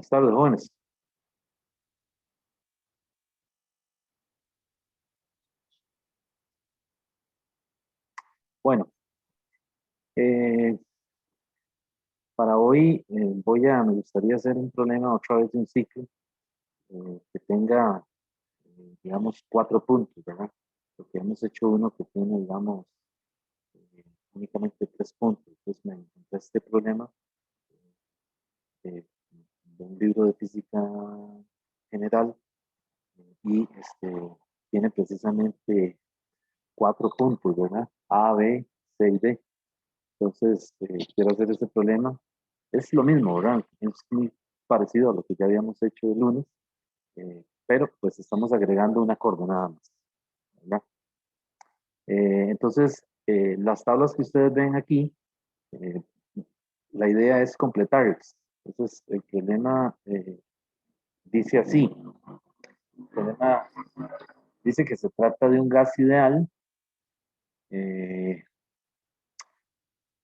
Buenas tardes, jóvenes. Bueno, eh, para hoy me gustaría hacer un problema otra vez de un ciclo que tenga, digamos, 4 puntos, ¿verdad? Porque hemos hecho uno que tiene, digamos, únicamente 3 puntos. Entonces me encontré este problema de un libro de física general y tiene precisamente 4 puntos, ¿verdad? A, B, C y D. Entonces, quiero hacer este problema. Es lo mismo, ¿verdad? Es muy parecido a lo que ya habíamos hecho el lunes, pero pues estamos agregando una coordenada más, ¿verdad? Entonces, las tablas que ustedes ven aquí, eh, la idea es completarlas. Entonces, el problema dice así. El problema dice que se trata de un gas ideal eh,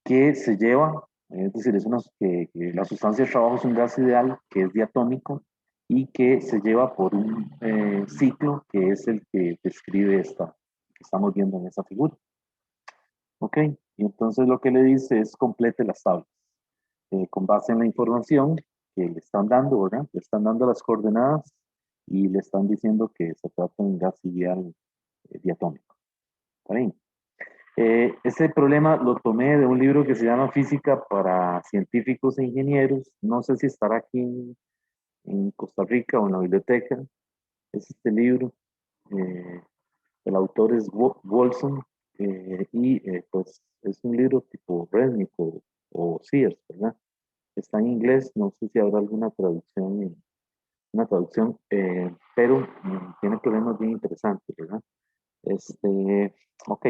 que se lleva, es decir, que la sustancia de trabajo es un gas ideal que es diatómico y que se lleva por un ciclo que es el que describe esta que estamos viendo en esa figura. Ok, y entonces lo que le dice es complete las tablas con base en la información que le están dando, ¿verdad? Le están dando las coordenadas y le están diciendo que se trata de un gas ideal diatómico. ¿Está bien? Este problema lo tomé de un libro que se llama Física para Científicos e Ingenieros. No sé si estará aquí en Costa Rica o en la biblioteca. Es este libro. eh, el autor es Wolfson pues es un libro tipo Resnick o Sears, ¿verdad? Está en inglés. No sé si habrá alguna traducción, pero tiene problemas bien interesantes, ¿verdad? Ok.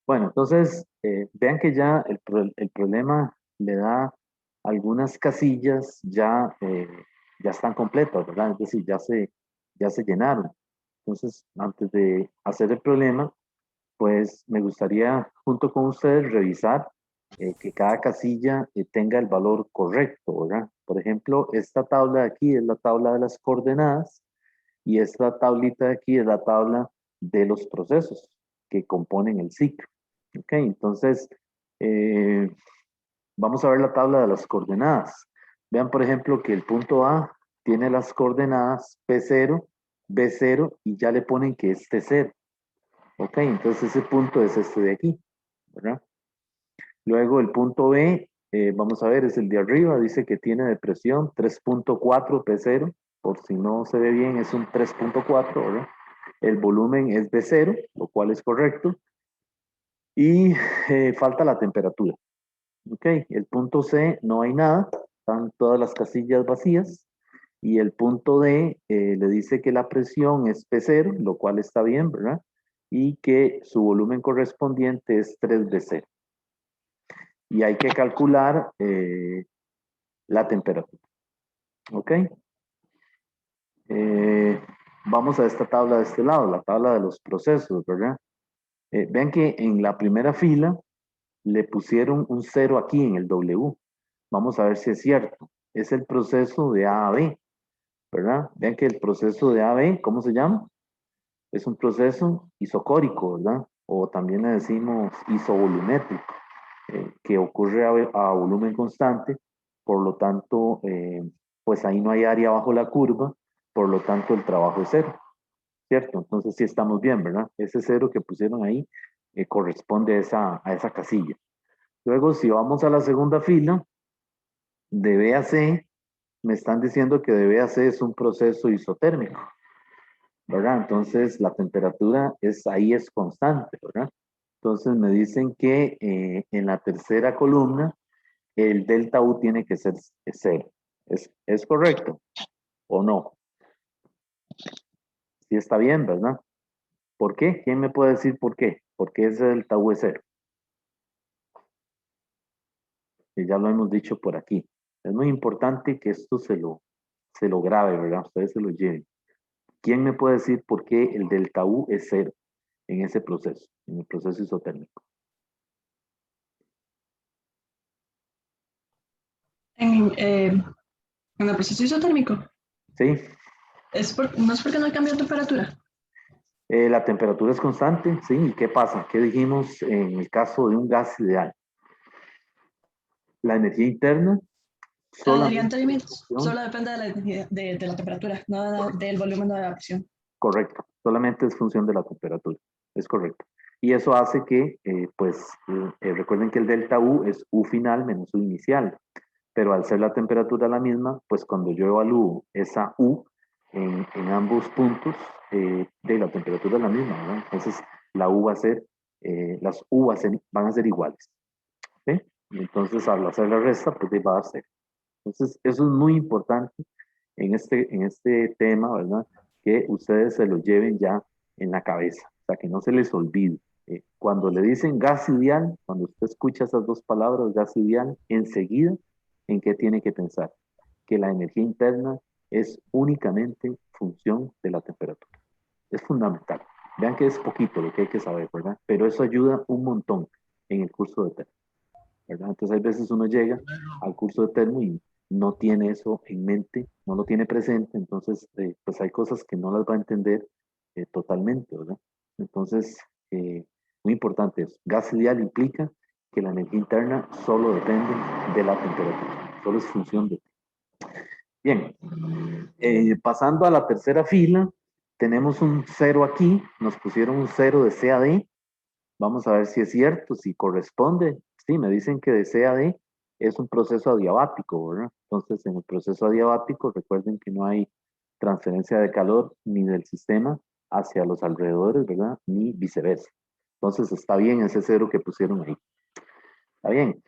Bueno, entonces, vean que ya el problema le da algunas casillas ya están completas, ¿verdad? Es decir, ya se llenaron. Entonces, antes de hacer el problema, pues me gustaría junto con ustedes revisar que cada casilla tenga el valor correcto, ¿verdad? Por ejemplo, esta tabla de aquí es la tabla de las coordenadas y esta tablita de aquí es la tabla de los procesos que componen el ciclo. Ok, entonces eh, vamos a ver la tabla de las coordenadas. Vean, por ejemplo, que el punto A tiene las coordenadas P0, B0 y ya le ponen que es T0. Ok, entonces ese punto es este de aquí, ¿verdad? Luego el punto B, vamos a ver, es el de arriba, dice que tiene depresión 3.4 P0, por si no se ve bien, es un 3.4, ¿verdad? El volumen es B0, lo cual es correcto. Y falta la temperatura. Ok, el punto C no hay nada, están todas las casillas vacías. Y el punto D le dice que la presión es P0, lo cual está bien, ¿verdad? Y que su volumen correspondiente es 3B0. Y hay que calcular la temperatura. ¿Ok? Vamos a esta tabla de este lado, la tabla de los procesos, ¿verdad? Vean que en la primera fila le pusieron un 0 aquí en el W. Vamos a ver si es cierto. Es el proceso de A a B, ¿verdad? Vean que el proceso de A a B, ¿cómo se llama? Es un proceso isocórico, ¿verdad? O también le decimos isovolumétrico, que ocurre a volumen constante, por lo tanto, pues ahí no hay área bajo la curva, por lo tanto el trabajo es cero, ¿cierto? Entonces sí estamos bien, ¿verdad? Ese cero que pusieron ahí corresponde a esa casilla. Luego, si vamos a la segunda fila, de B a C, me están diciendo que de B a C es un proceso isotérmico, ¿verdad? Entonces la temperatura ahí es constante, ¿verdad? Entonces me dicen que en la tercera columna el delta U tiene que ser cero. ¿Es correcto o no? Sí está bien, ¿verdad? ¿Por qué? ¿Quién me puede decir por qué? Porque ese delta U es cero. Y ya lo hemos dicho por aquí. Es muy importante que esto se lo grabe, ¿verdad? Ustedes se lo lleven. ¿Quién me puede decir por qué el delta U es cero en ese proceso, en el proceso isotérmico? en el proceso isotérmico. ¿Sí? No es porque no hay cambio de temperatura. La temperatura es constante, ¿sí? ¿Y qué pasa? ¿Qué dijimos en el caso de un gas ideal? La energía interna La energía solamente es anteriormente función, solo depende de la, de la temperatura, no del volumen de la presión. correcto, solamente es función de la temperatura, es correcto. Y eso hace que, recuerden que el delta U es U final menos U inicial, pero al ser la temperatura la misma, pues cuando yo evalúo esa U en ambos puntos, de la temperatura es la misma, ¿verdad? Entonces la U va a ser, las U van a ser iguales, ¿sí? Y entonces al hacer la resta, pues va a dar cero. Entonces eso es muy importante en este tema, ¿verdad? Que ustedes se lo lleven ya en la cabeza, o sea, que no se les olvide. Cuando le dicen gas ideal, cuando usted escucha esas dos palabras, gas ideal, enseguida, ¿en qué tiene que pensar? Que la energía interna es únicamente función de la temperatura. Es fundamental. Vean que es poquito lo que hay que saber, ¿verdad? Pero eso ayuda un montón en el curso de termo, ¿verdad? Entonces, hay veces uno llega al curso de termo y no tiene eso en mente, no lo tiene presente, entonces, pues hay cosas que no las va a entender totalmente, ¿verdad? Entonces, muy importante eso. Gas ideal implica que la energía interna solo depende de la temperatura, solo es función de. Bien, pasando a la tercera fila, tenemos un cero aquí, nos pusieron un cero de CAD. Vamos a ver si es cierto, si corresponde. Sí, me dicen que de CAD es un proceso adiabático, ¿verdad? Entonces, en el proceso adiabático, recuerden que no hay transferencia de calor ni del sistema hacia los alrededores, ¿verdad? Ni viceversa. Entonces, está bien ese cero que pusieron ahí. Está bien.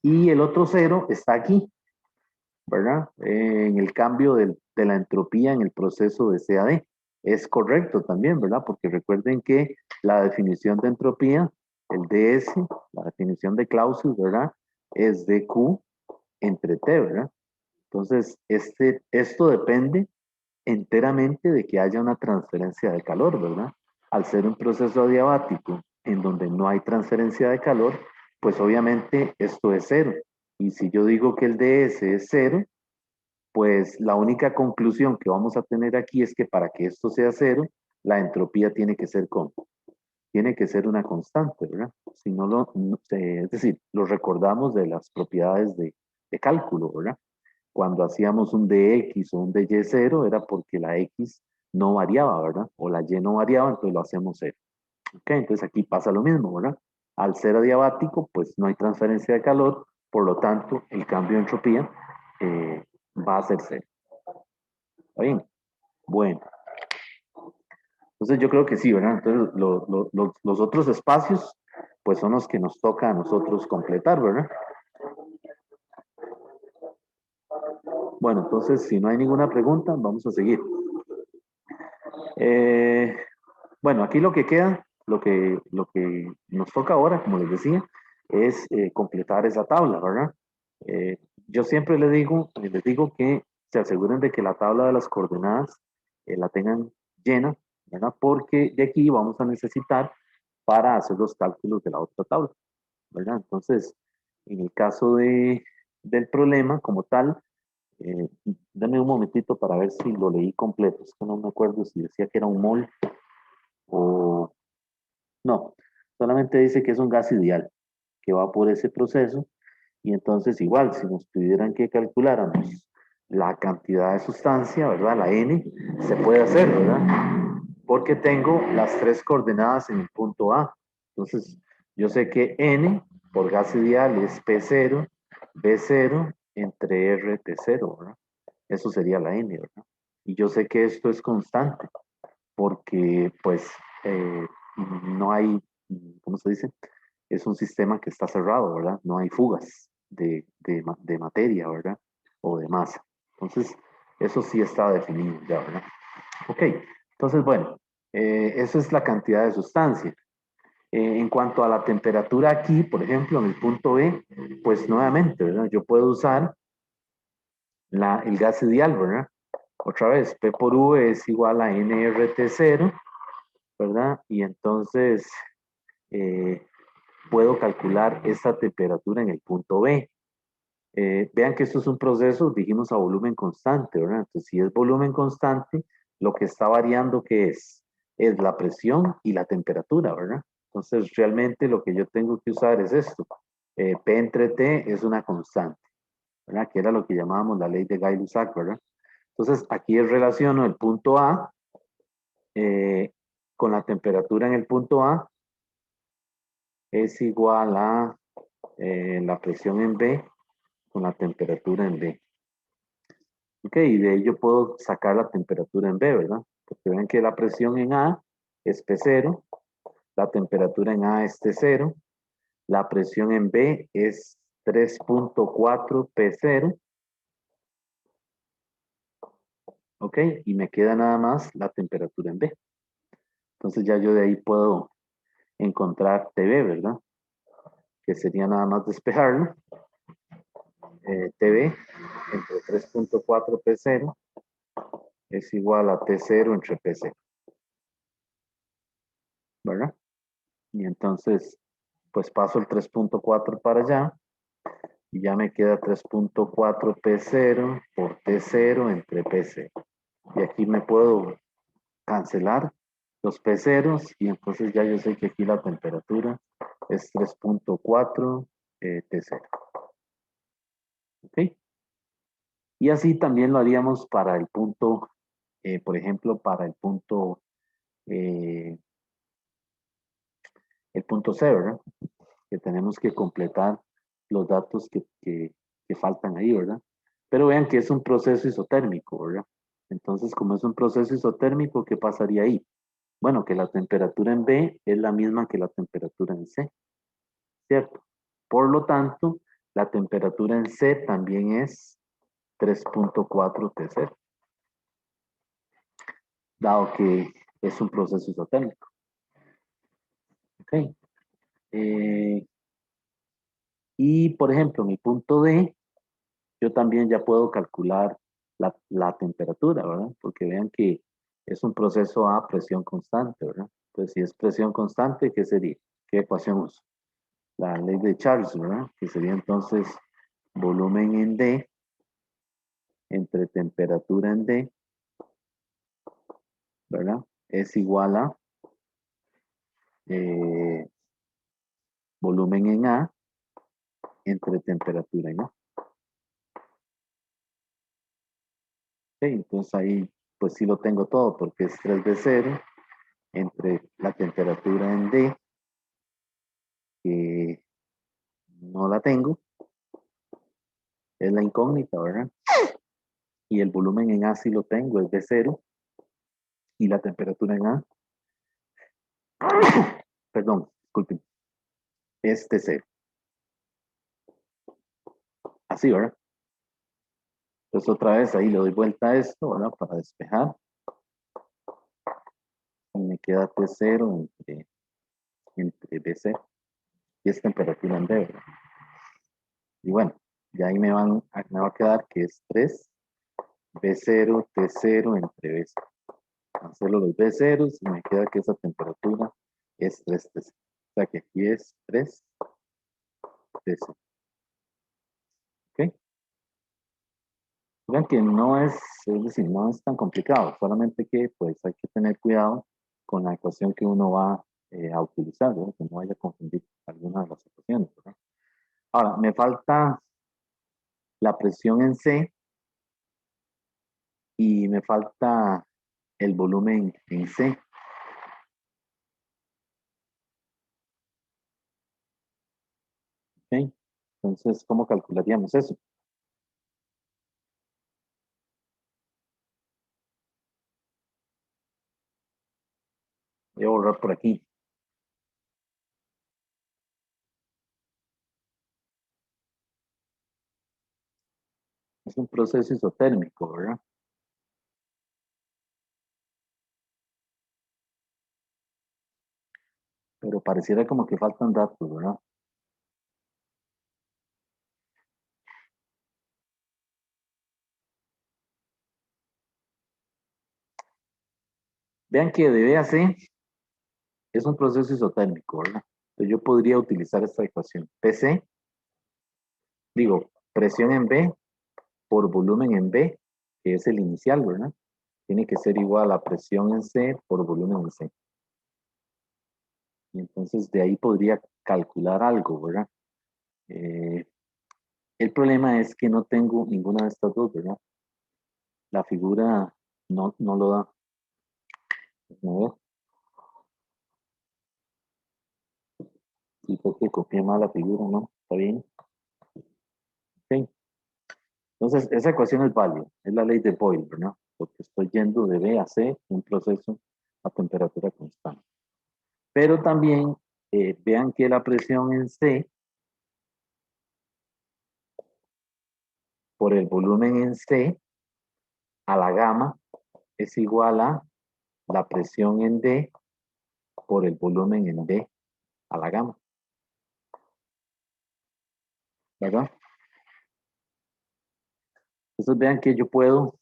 Y el otro cero está aquí, ¿verdad? En el cambio de la entropía en el proceso de CAD. Es correcto también, ¿verdad? Porque recuerden que la definición de entropía, el DS, la definición de Clausius, ¿verdad? Es dQ entre T, ¿verdad? Entonces, esto depende enteramente de que haya una transferencia de calor, ¿verdad? Al ser un proceso adiabático en donde no hay transferencia de calor, pues obviamente esto es cero. Y si yo digo que el DS es cero, pues la única conclusión que vamos a tener aquí es que para que esto sea cero, la entropía tiene que ser tiene que ser una constante, ¿verdad? Si no es decir, lo recordamos de las propiedades de cálculo, ¿verdad? Cuando hacíamos un dx o un dy0 era porque la x no variaba, ¿verdad? O la y no variaba, entonces lo hacemos cero. ¿Ok? Entonces aquí pasa lo mismo, ¿verdad? Al ser adiabático, pues no hay transferencia de calor, por lo tanto, el cambio de entropía va a ser cero. ¿Está bien? Bueno, entonces yo creo que sí, ¿verdad? Entonces los otros espacios, pues son los que nos toca a nosotros completar, ¿verdad? Bueno, entonces si no hay ninguna pregunta, vamos a seguir. Eh, bueno, aquí lo que queda, lo que nos toca ahora, como les decía, es completar esa tabla, ¿verdad? Yo siempre les digo que se aseguren de que la tabla de las coordenadas la tengan llena, ¿verdad? Porque de aquí vamos a necesitar para hacer los cálculos de la otra tabla, ¿verdad? Entonces, en el caso del problema como tal, eh, dame un momentito para ver si lo leí completo. Es que no me acuerdo si decía que era un mol o no. Solamente dice que es un gas ideal, que va por ese proceso. Y entonces igual, si nos pidieran que calculáramos la cantidad de sustancia, ¿verdad? La N, se puede hacer, ¿verdad? Porque tengo las tres coordenadas en el punto A. Entonces, yo sé que N por gas ideal es P0, B0 entre RT0, ¿verdad? Eso sería la N, ¿verdad? Y yo sé que esto es constante, porque pues no hay, ¿cómo se dice? Es un sistema que está cerrado, ¿verdad? No hay fugas de materia, ¿verdad? O de masa. Entonces, eso sí está definido ya, ¿verdad? Ok, entonces, bueno, eso es la cantidad de sustancia. En cuanto a la temperatura aquí, por ejemplo, en el punto B, pues nuevamente, ¿verdad? Yo puedo usar el gas ideal, ¿verdad? Otra vez, P por V es igual a nRT0, ¿verdad? Y entonces eh, puedo calcular esta temperatura en el punto B. Vean que esto es un proceso, dijimos, a volumen constante, ¿verdad? Entonces, si es volumen constante, lo que está variando, ¿qué es? Es la presión y la temperatura, ¿verdad? Entonces, realmente lo que yo tengo que usar es esto. P entre T es una constante, ¿verdad? Que era lo que llamábamos la ley de Gay-Lussac, ¿verdad? Entonces, aquí relaciono el punto A eh, con la temperatura en el punto A es igual a la presión en B con la temperatura en B. Ok, y de ahí yo puedo sacar la temperatura en B, ¿verdad? Porque ven que la presión en A es P0, la temperatura en A es T0, la presión en B es 3.4 P0, ok, y me queda nada más la temperatura en B. Entonces ya yo de ahí puedo encontrar TB, ¿verdad? Que sería nada más despejarlo. TB entre 3.4 P0 es igual a T0 entre P0, ¿verdad? Y entonces, pues paso el 3.4 para allá y ya me queda 3.4 P0 por T0 entre P0. Y aquí me puedo cancelar los P0 y entonces ya yo sé que aquí la temperatura es 3.4 T0. ¿Ok? Y así también lo haríamos para el punto, por ejemplo, para eh, el punto C, ¿verdad? Que tenemos que completar los datos que faltan ahí, ¿verdad? Pero vean que es un proceso isotérmico, ¿verdad? Entonces, como es un proceso isotérmico, ¿qué pasaría ahí? Bueno, que la temperatura en B es la misma que la temperatura en C, ¿cierto? Por lo tanto, la temperatura en C también es 3.4 T0, dado que es un proceso isotérmico. ¿Ok? Eh, y, por ejemplo, mi punto D, yo también ya puedo calcular la temperatura, ¿verdad? Porque vean que es un proceso a presión constante, ¿verdad? Entonces, si es presión constante, ¿qué sería? ¿Qué ecuación uso? La ley de Charles, ¿verdad? Que sería entonces volumen en D entre temperatura en D, ¿verdad? Es igual a eh, volumen en A entre temperatura en A. ¿Sí? Entonces ahí pues sí lo tengo todo porque es 3D0 entre la temperatura en D, que no la tengo, es la incógnita, ¿verdad? Y el volumen en A sí lo tengo, es de 0, y la temperatura en A, perdón, disculpen, es de 0. Así, ¿verdad? Entonces otra vez ahí le doy vuelta a esto, ¿verdad? Para despejar. Y me queda T0 entre B0. Y es temperatura en D, ¿verdad? Y bueno, ya ahí me va a quedar que es 3 B0, T0 entre B0. Cancelo los B0 y me queda que esa temperatura es 3 T0. O sea que aquí es 3 T0. ¿Ok? Vean que no es decir, no es tan complicado, solamente que pues hay que tener cuidado con la ecuación que uno va a utilizar, ¿verdad? Que no vaya a confundir alguna de las ecuaciones, ¿verdad? Ahora, me falta la presión en C y me falta el volumen en C. ¿Ok? Entonces, ¿cómo calcularíamos eso? Voy a borrar por aquí. Es un proceso isotérmico, ¿verdad? Pero pareciera como que faltan datos, ¿verdad? Vean que de B a C es un proceso isotérmico, ¿verdad? Entonces yo podría utilizar esta ecuación. PC, digo, presión en B por volumen en B, que es el inicial, ¿verdad? Tiene que ser igual a presión en C por volumen en C. Y entonces de ahí podría calcular algo, ¿verdad? El problema es que no tengo ninguna de estas dos, ¿verdad? La figura no lo da. A ver. Y porque copié mal la figura, ¿no? ¿Está bien? Ok. Entonces, esa ecuación es válida. Es la ley de Boyle, ¿verdad? Porque estoy yendo de B a C, un proceso a temperatura constante. Pero también vean que la presión en C por el volumen en C a la gamma es igual a la presión en D por el volumen en D a la gamma. ¿Verdad? Entonces vean que yo puedo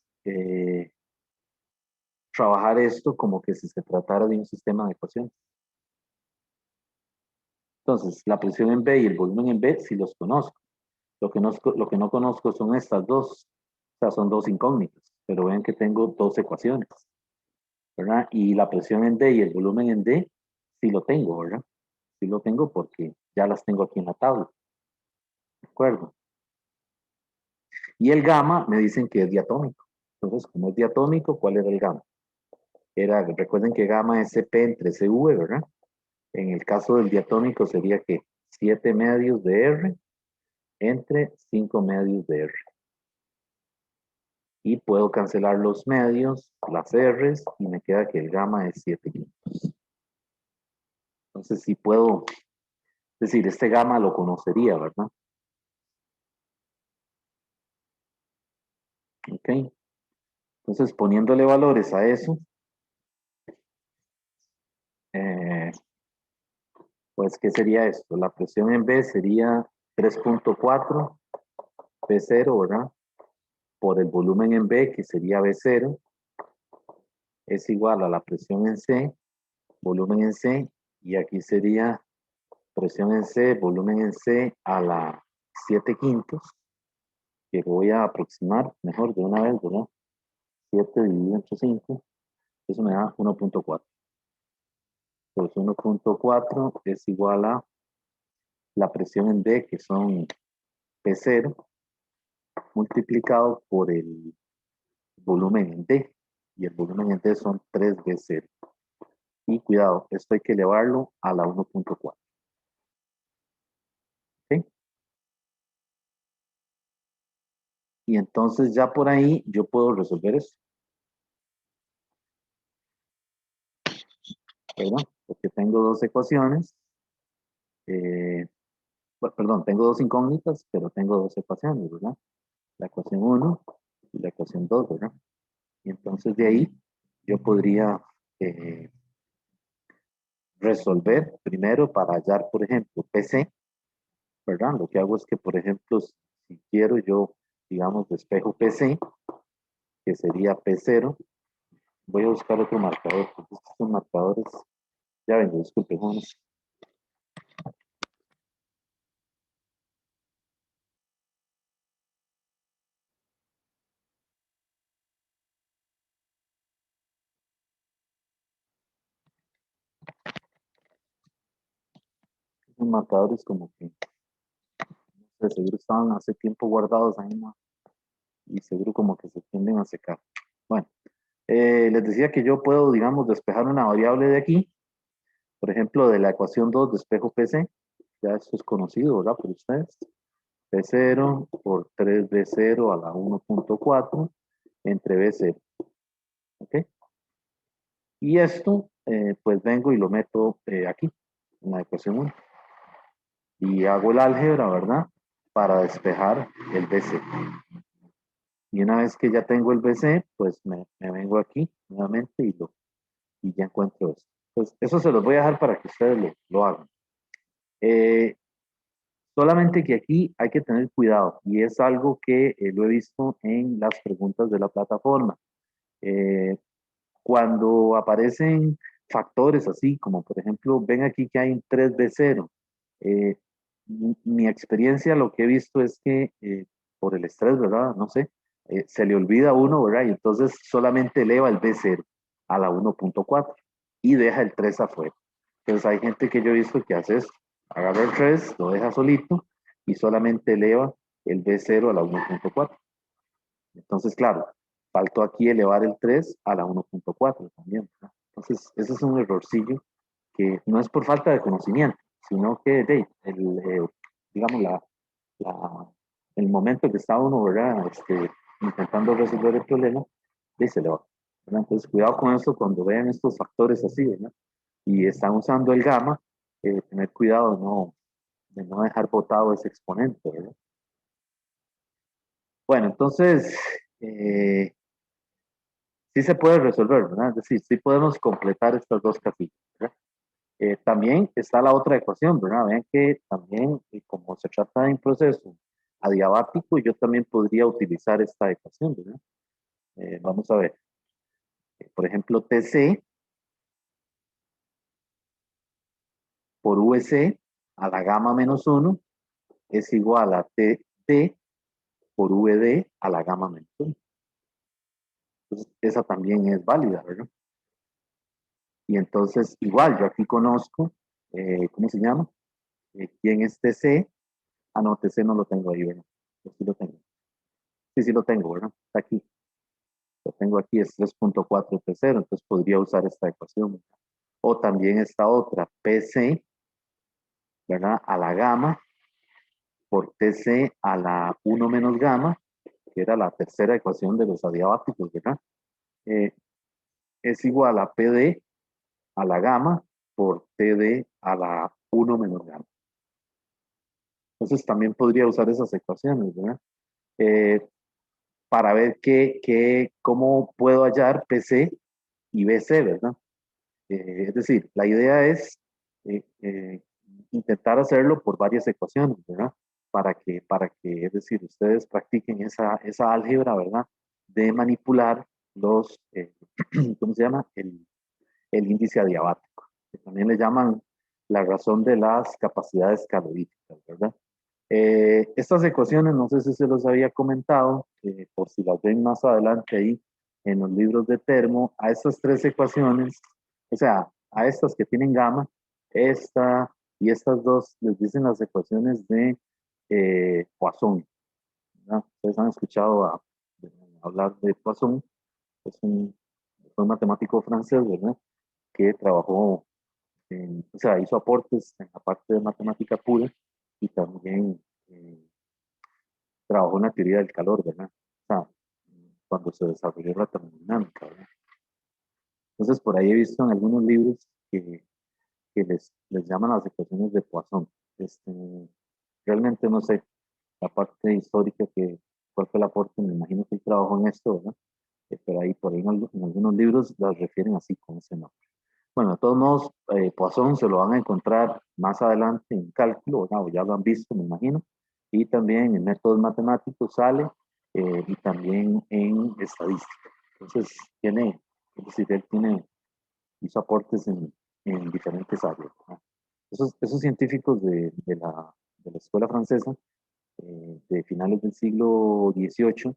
trabajar esto como que si se tratara de un sistema de ecuaciones. Entonces, la presión en B y el volumen en B sí los conozco. Lo que no conozco son estas dos. O sea, son dos incógnitas. Pero vean que tengo dos ecuaciones. ¿Verdad? Y la presión en D y el volumen en D sí lo tengo, ¿verdad? Sí lo tengo porque ya las tengo aquí en la tabla. ¿De acuerdo? Y el gamma me dicen que es diatómico. Entonces, como es diatómico, ¿cuál era el gamma? Recuerden que gamma es CP entre CV, ¿verdad? En el caso del diatómico sería que 7 medios de R entre 5 medios de R. Y puedo cancelar los medios, las R's, y me queda que el gamma es 7 quintos. Entonces, sí puedo decir, este gamma lo conocería, ¿verdad? Ok. Entonces, poniéndole valores a eso, pues, ¿qué sería esto? La presión en B sería 3.4 P0, ¿verdad? Por el volumen en B, que sería B0, es igual a la presión en C, volumen en C, y aquí sería presión en C, volumen en C a la 7 quintos, que voy a aproximar mejor de una vez, ¿verdad? 7 dividido entre 5, eso me da 1.4. Pues 1.4 es igual a la presión en D, que son P0, multiplicado por el volumen en D. Y el volumen en D son 3B0. Y cuidado, esto hay que elevarlo a la 1.4. ¿Ok? Y entonces ya por ahí yo puedo resolver eso. ¿Verdad? Porque tengo dos ecuaciones. Perdón, tengo dos incógnitas, pero tengo dos ecuaciones, ¿verdad? La ecuación 1 y la ecuación 2, ¿verdad? Y entonces de ahí yo podría resolver primero para hallar, por ejemplo, PC, ¿verdad? Lo que hago es que, por ejemplo, si quiero yo, digamos, despejo PC, que sería P0, voy a buscar otro marcador, porque estos marcadores, ya vengo, disculpe, jóvenes. Estos marcadores como que, no sé, seguro estaban hace tiempo guardados ahí, ¿no? Y seguro como que se tienden a secar. Bueno, les decía que yo puedo, digamos, despejar una variable de aquí, por ejemplo, de la ecuación 2, despejo PC, ya esto es conocido, ¿verdad? Por ustedes. P0 por 3B0 a la 1.4 entre B0. ¿Ok? Y esto, pues vengo y lo meto aquí, en la ecuación 1. Y hago el álgebra, ¿verdad? Para despejar el BC. Y una vez que ya tengo el BC, pues me vengo aquí nuevamente y ya encuentro esto. Pues eso se los voy a dejar para que ustedes lo hagan. Solamente que aquí hay que tener cuidado y es algo que lo he visto en las preguntas de la plataforma. Cuando aparecen factores así, como por ejemplo, ven aquí que hay un 3B0. Mi experiencia lo que he visto es que por el estrés, ¿verdad? No sé, se le olvida a uno, ¿verdad? Y entonces solamente eleva el B0 a la 1.4 y deja el 3 afuera. Entonces hay gente que yo he visto que hace eso, agarra el 3, lo deja solito y solamente eleva el B0 a la 1.4. Entonces, claro, faltó aquí elevar el 3 a la 1.4 también, ¿verdad? Entonces, ese es un errorcillo que no es por falta de conocimiento, sino que, digamos, el momento que está uno, ¿verdad? Intentando resolver el problema, se le va. ¿Verdad? Entonces, cuidado con eso cuando vean estos factores así, ¿verdad? Y están usando el gamma, tener cuidado de no dejar botado ese exponente, ¿verdad? Bueno, entonces, sí se puede resolver, ¿verdad? Es decir, sí podemos completar estas dos casillas, ¿verdad? También está la otra ecuación, ¿verdad? Vean que también, como se trata de un proceso adiabático, yo también podría utilizar esta ecuación, ¿verdad? Vamos a ver. Por ejemplo, TC por VC a la gamma menos 1 es igual a TD por VD a la gamma menos 1. Entonces, esa también es válida, ¿verdad? Y entonces, igual, yo aquí conozco, ¿cómo se llama? ¿Quién es TC? Ah, no, TC no lo tengo ahí, ¿verdad? Yo sí lo tengo. Sí, sí lo tengo, ¿verdad? Está aquí. Lo tengo aquí, es 3.4 T0, entonces podría usar esta ecuación, ¿verdad? O también esta otra, PC, ¿verdad? A la gamma por TC a la 1 menos gamma, que era la tercera ecuación de los adiabáticos, ¿verdad? Eh, es igual a PD a la gamma por TD a la 1 menos gamma. Entonces también podría usar esas ecuaciones, ¿verdad? Eh, para ver cómo puedo hallar PC y BC, ¿verdad? Es decir, la idea es eh, eh, intentar hacerlo por varias ecuaciones, ¿verdad? Es decir, ustedes practiquen esa álgebra, ¿verdad? De manipular ¿cómo se llama? El índice adiabático, que también le llaman la razón de las capacidades caloríficas, ¿verdad? Estas ecuaciones, no sé si se los había comentado, por si las ven más adelante ahí en los libros de termo, a estas tres ecuaciones, o sea, a estas que tienen gamma, esta y estas dos les dicen las ecuaciones de Poisson, ¿verdad? Ustedes han escuchado hablar de Poisson, es fue un matemático francés, ¿verdad? Que trabajó, o sea, hizo aportes en la parte de matemática pura y también trabajó en la teoría del calor, ¿verdad? O sea, cuando se desarrolló la termodinámica, ¿verdad? Entonces, por ahí he visto en algunos libros que les llaman las ecuaciones de Poisson. Este, realmente no sé la parte histórica cuál fue el aporte, me imagino que él trabajó en esto, ¿verdad? Pero ahí, por ahí en algunos libros las refieren así, con ese nombre. Bueno, de todos modos, Poisson se lo van a encontrar más adelante en cálculo, ¿verdad? O ya lo han visto, me imagino, y también en métodos matemáticos sale, y también en estadística. Entonces, es decir, hizo aportes en diferentes áreas, ¿no? Esos científicos de la escuela francesa, de finales del siglo XVIII,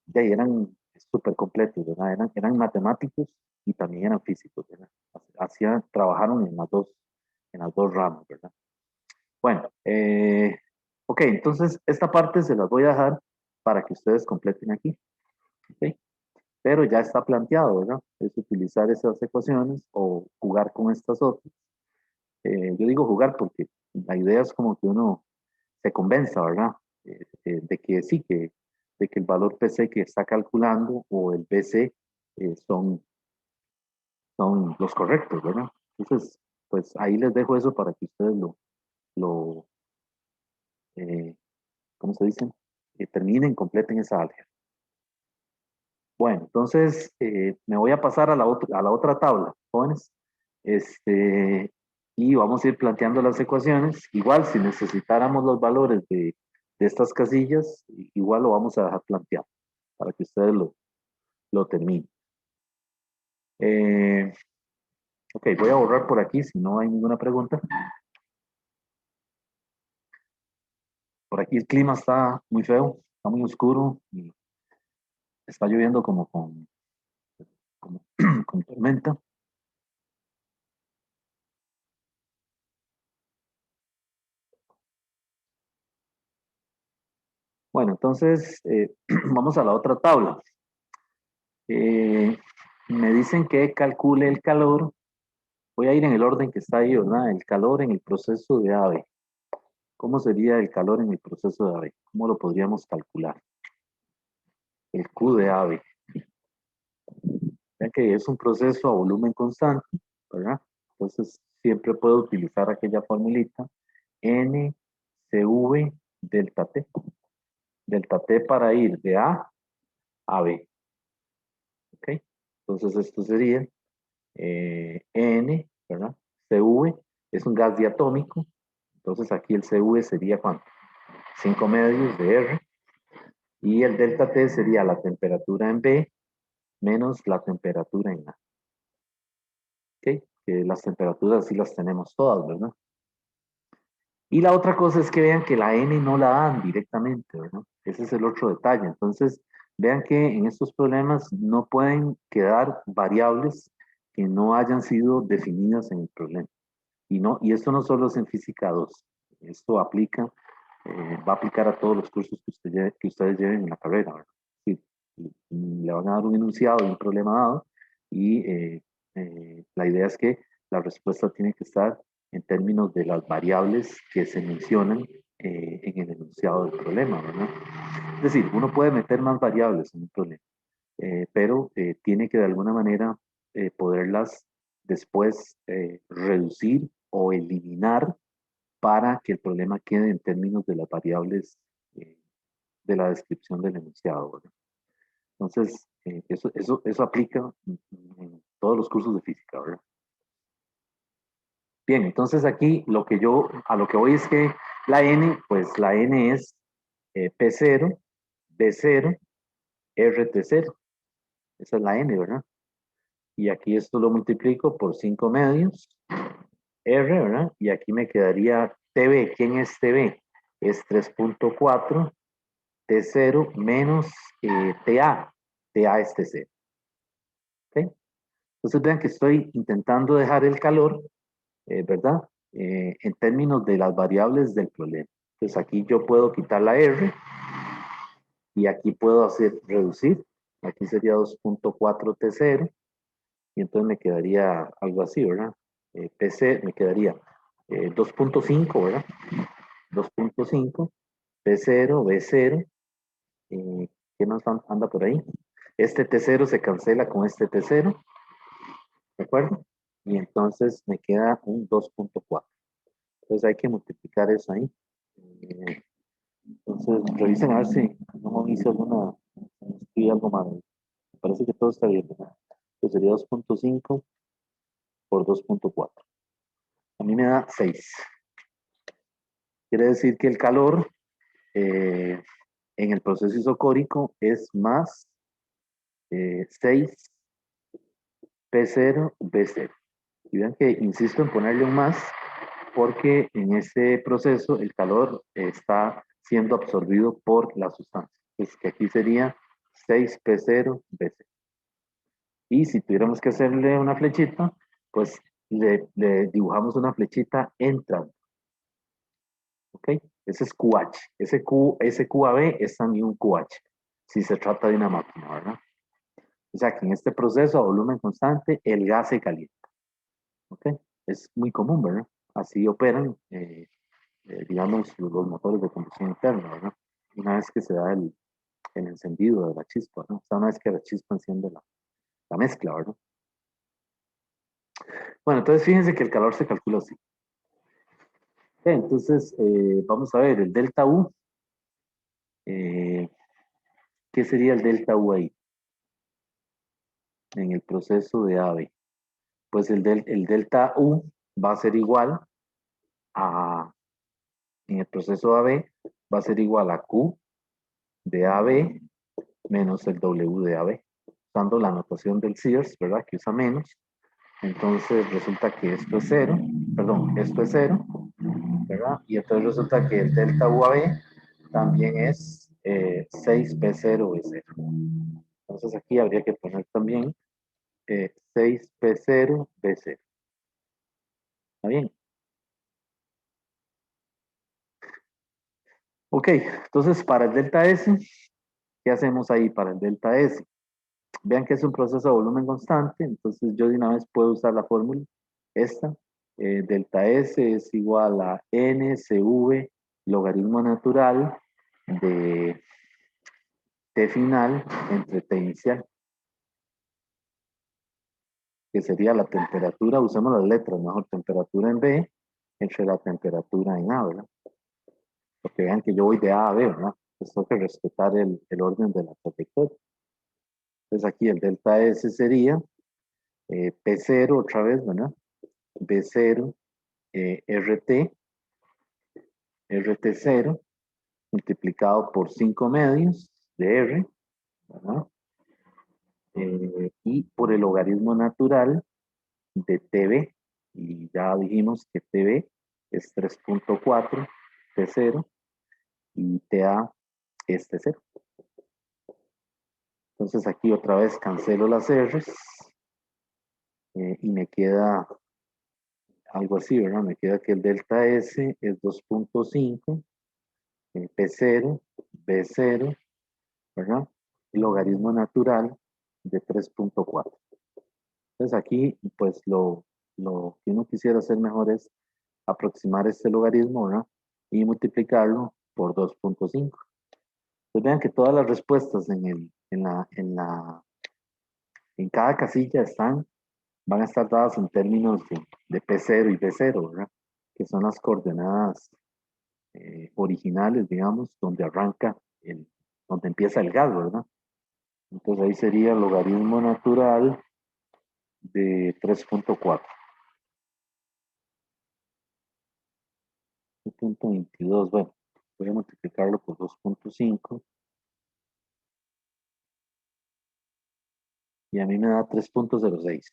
ya eran súper completos, ¿verdad? Eran matemáticos y también eran físicos, ¿verdad? Trabajaron en las dos ramas, ¿verdad? Bueno, ok, entonces esta parte se las voy a dejar para que ustedes completen aquí, ¿ok? Pero ya está planteado, ¿verdad? Es utilizar esas ecuaciones o jugar con estas otras. Yo digo jugar porque la idea es como que uno se convenza, ¿verdad? De que sí, de que el valor PC que está calculando o el PC son los correctos, ¿verdad? Entonces, pues ahí les dejo eso para que ustedes lo eh, ¿cómo se dice? Terminen, completen esa álgebra. Bueno, entonces me voy a pasar a la otra tabla, jóvenes. Y vamos a ir planteando las ecuaciones. Igual, si necesitáramos los valores de estas casillas, igual lo vamos a dejar planteado para que ustedes lo terminen. Ok, voy a borrar por aquí si no hay ninguna pregunta. Por aquí el clima está muy feo, está muy oscuro y está lloviendo como con tormenta. Bueno, entonces vamos a la otra tabla. Eh, Me dicen que calcule el calor. Voy a ir en el orden que está ahí, ¿verdad? El calor en el proceso de AVE. ¿Cómo sería el calor en el proceso de AVE? ¿Cómo lo podríamos calcular? El Q de AVE. Ya que es un proceso a volumen constante, ¿verdad? Entonces siempre puedo utilizar aquella formulita NCV delta T. Delta T para ir de A B. ¿Ok? Entonces esto sería N, ¿verdad? CV es un gas diatómico. Entonces aquí el CV sería ¿cuánto? 5 medios de R. Y el delta T sería la temperatura en B menos la temperatura en A. ¿Ok? Que las temperaturas sí las tenemos todas, ¿verdad? Y la otra cosa es que vean que la N no la dan directamente, ¿verdad? Ese es el otro detalle. Entonces, vean que en estos problemas no pueden quedar variables que no hayan sido definidas en el problema. Y esto no solo es en física 2, esto va a aplicar a todos los cursos que ustedes lleven en la carrera, ¿verdad? Sí, le van a dar un enunciado de un problema dado y la idea es que la respuesta tiene que estar en términos de las variables que se mencionan en el enunciado del problema, ¿verdad? Es decir, uno puede meter más variables en un problema, pero tiene que de alguna manera poderlas después reducir o eliminar para que el problema quede en términos de las variables de la descripción del enunciado, ¿verdad? Entonces, eso aplica en todos los cursos de física, ¿verdad? Bien, entonces aquí a lo que voy es que la N, pues la N es P0, B0, RT0. Esa es la N, ¿verdad? Y aquí esto lo multiplico por 5 medios, R, ¿verdad? Y aquí me quedaría TB. ¿Quién es TB? Es 3.4 T0 menos TA. TA es T0. ¿Ok? Entonces vean que estoy intentando dejar el calor, ¿verdad? En términos de las variables del problema. Entonces aquí yo puedo quitar la R y aquí puedo hacer reducir. Aquí sería 2.4 T0 y entonces me quedaría algo así, ¿verdad? PC me quedaría 2.5, ¿verdad? 2.5, P0, B0, ¿qué más anda por ahí? Este T0 se cancela con este T0, ¿de acuerdo? Y entonces me queda un 2.4. Entonces hay que multiplicar eso ahí. Eh, entonces revisen a ver si no me hice escribí algo mal. Me parece que todo está bien, ¿verdad? Entonces sería 2.5 por 2.4. A mí me da 6. Quiere decir que el calor en el proceso isocórico es más 6 P0 B0. Y vean que insisto en ponerle un más porque en ese proceso el calor está siendo absorbido por la sustancia. Es que aquí sería 6 P0 B0. Y si tuviéramos que hacerle una flechita, pues le dibujamos una flechita entrando. ¿Ok? Ese es QH. Ese QAB es también un QH, si se trata de una máquina, ¿verdad? O sea que en este proceso a volumen constante, el gas se calienta. ¿Ok? Es muy común, ¿verdad? Así operan, digamos, los motores de combustión interna, ¿verdad? Una vez que se da el encendido de la chispa, ¿no? O sea, una vez que la chispa enciende la mezcla, ¿verdad? Bueno, entonces fíjense que el calor se calcula así. Ok, entonces, vamos a ver, el delta U. eh, ¿Qué sería el delta U ahí en el proceso de AVE? Pues el delta U va a ser igual a, en el proceso AB, va a ser igual a Q de AB menos el W de AB, usando la notación del Sears, ¿verdad? Que usa menos. Entonces resulta que esto es 0, perdón, esto es 0, ¿verdad? Y entonces resulta que el delta UAB también es 6P0B0. Entonces aquí habría que poner también 6P0B0. ¿Está bien? Ok, entonces para el delta S, ¿qué hacemos ahí para el delta S? Vean que es un proceso de volumen constante, entonces yo de una vez puedo usar la fórmula, esta, delta S es igual a NCV logaritmo natural de T final entre T inicial, que sería la temperatura, usemos las letras, mejor temperatura en B entre la temperatura en A, ¿verdad? Porque vean que yo voy de A a B, ¿verdad? Entonces tengo que respetar el orden de la trayectoria. Entonces aquí el delta S sería P0 otra vez, ¿verdad? B0 RT0 multiplicado por 5 medios de R, ¿verdad? Y por el logaritmo natural de TB, y ya dijimos que TB es 3.4 T0 y TA es T0. Entonces aquí otra vez cancelo las R's y me queda algo así, ¿verdad? Me queda que el delta S es 2.5 P0, B0, ¿verdad? El logaritmo natural de 3.4. Entonces aquí, pues lo que uno quisiera hacer mejor es aproximar este logaritmo, ¿verdad? Y multiplicarlo por 2.5. Entonces vean que todas las respuestas en cada casilla van a estar dadas en términos de P0 y B0, ¿verdad? Que son las coordenadas originales, digamos, donde empieza el gas, ¿verdad? Entonces ahí sería el logaritmo natural de 3.4. 2.22, bueno, voy a multiplicarlo por 2.5 y a mí me da 3.06.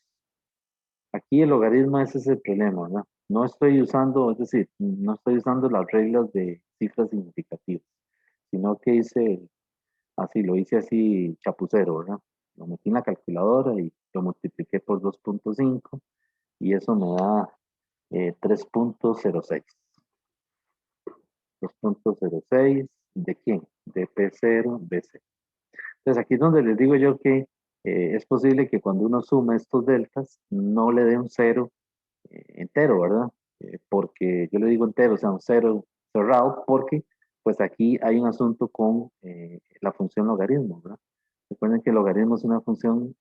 Aquí el logaritmo, ese es el problema, ¿verdad? No estoy usando, es decir, no estoy usando las reglas de cifras significativas, sino que lo hice así chapucero, ¿verdad? Lo metí en la calculadora y lo multipliqué por 2.5 y eso me da 3.06. 2.06, ¿de quién? De P0, B0. Entonces aquí es donde les digo yo que es posible que cuando uno suma estos deltas no le dé un cero entero, ¿verdad? Porque yo le digo entero, o sea, un cero cerrado, porque pues aquí hay un asunto con la función logaritmo, ¿verdad? Recuerden que el logaritmo es una función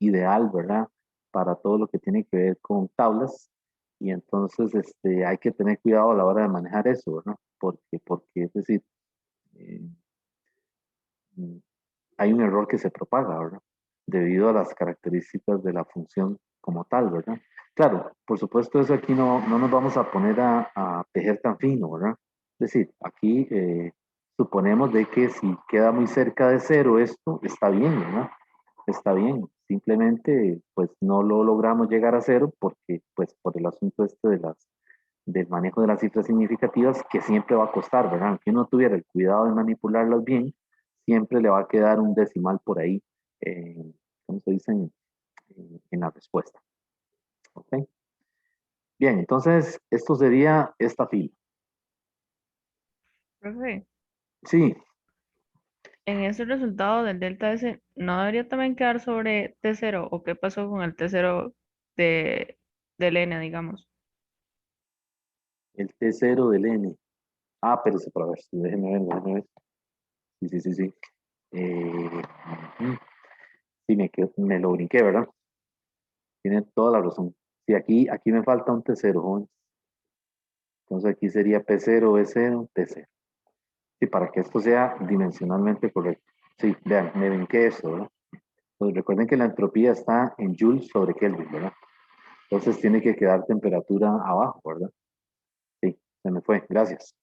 ideal, ¿verdad? Para todo lo que tiene que ver con tablas y entonces hay que tener cuidado a la hora de manejar eso, ¿verdad? Porque es decir, eh, mm, hay un error que se propaga, ¿verdad? Debido a las características de la función como tal, ¿verdad? Claro, por supuesto, eso aquí no nos vamos a poner a tejer tan fino, ¿verdad? Es decir, aquí suponemos de que si queda muy cerca de cero esto, está bien, ¿verdad? Está bien. Simplemente, pues no lo logramos llegar a cero porque, pues, por el asunto del manejo de las cifras significativas que siempre va a costar, ¿verdad? Aunque uno tuviera el cuidado de manipularlas bien, siempre le va a quedar un decimal por ahí, eh, ¿cómo se dice? En la respuesta. ¿Ok? Bien, entonces esto sería esta fila. Profe, Sí, en ese resultado del delta S, ¿no debería también quedar sobre T0? ¿O qué pasó con el T0 de, del N, digamos? el T0 del N. Ah, pero se para ver, sí, déjenme ver. Sí, sí, sí, sí. Ujú. Sí, me lo brinqué, ¿verdad? Tiene toda la razón. Sí, aquí me falta un T0, jóvenes. Entonces aquí sería P0, B0, T0. Sí, para que esto sea dimensionalmente correcto. Sí, vean, me brinqué esto, ¿verdad? Pues recuerden que la entropía está en joules sobre Kelvin, ¿verdad? Entonces tiene que quedar temperatura abajo, ¿verdad? Sí, se me fue, gracias.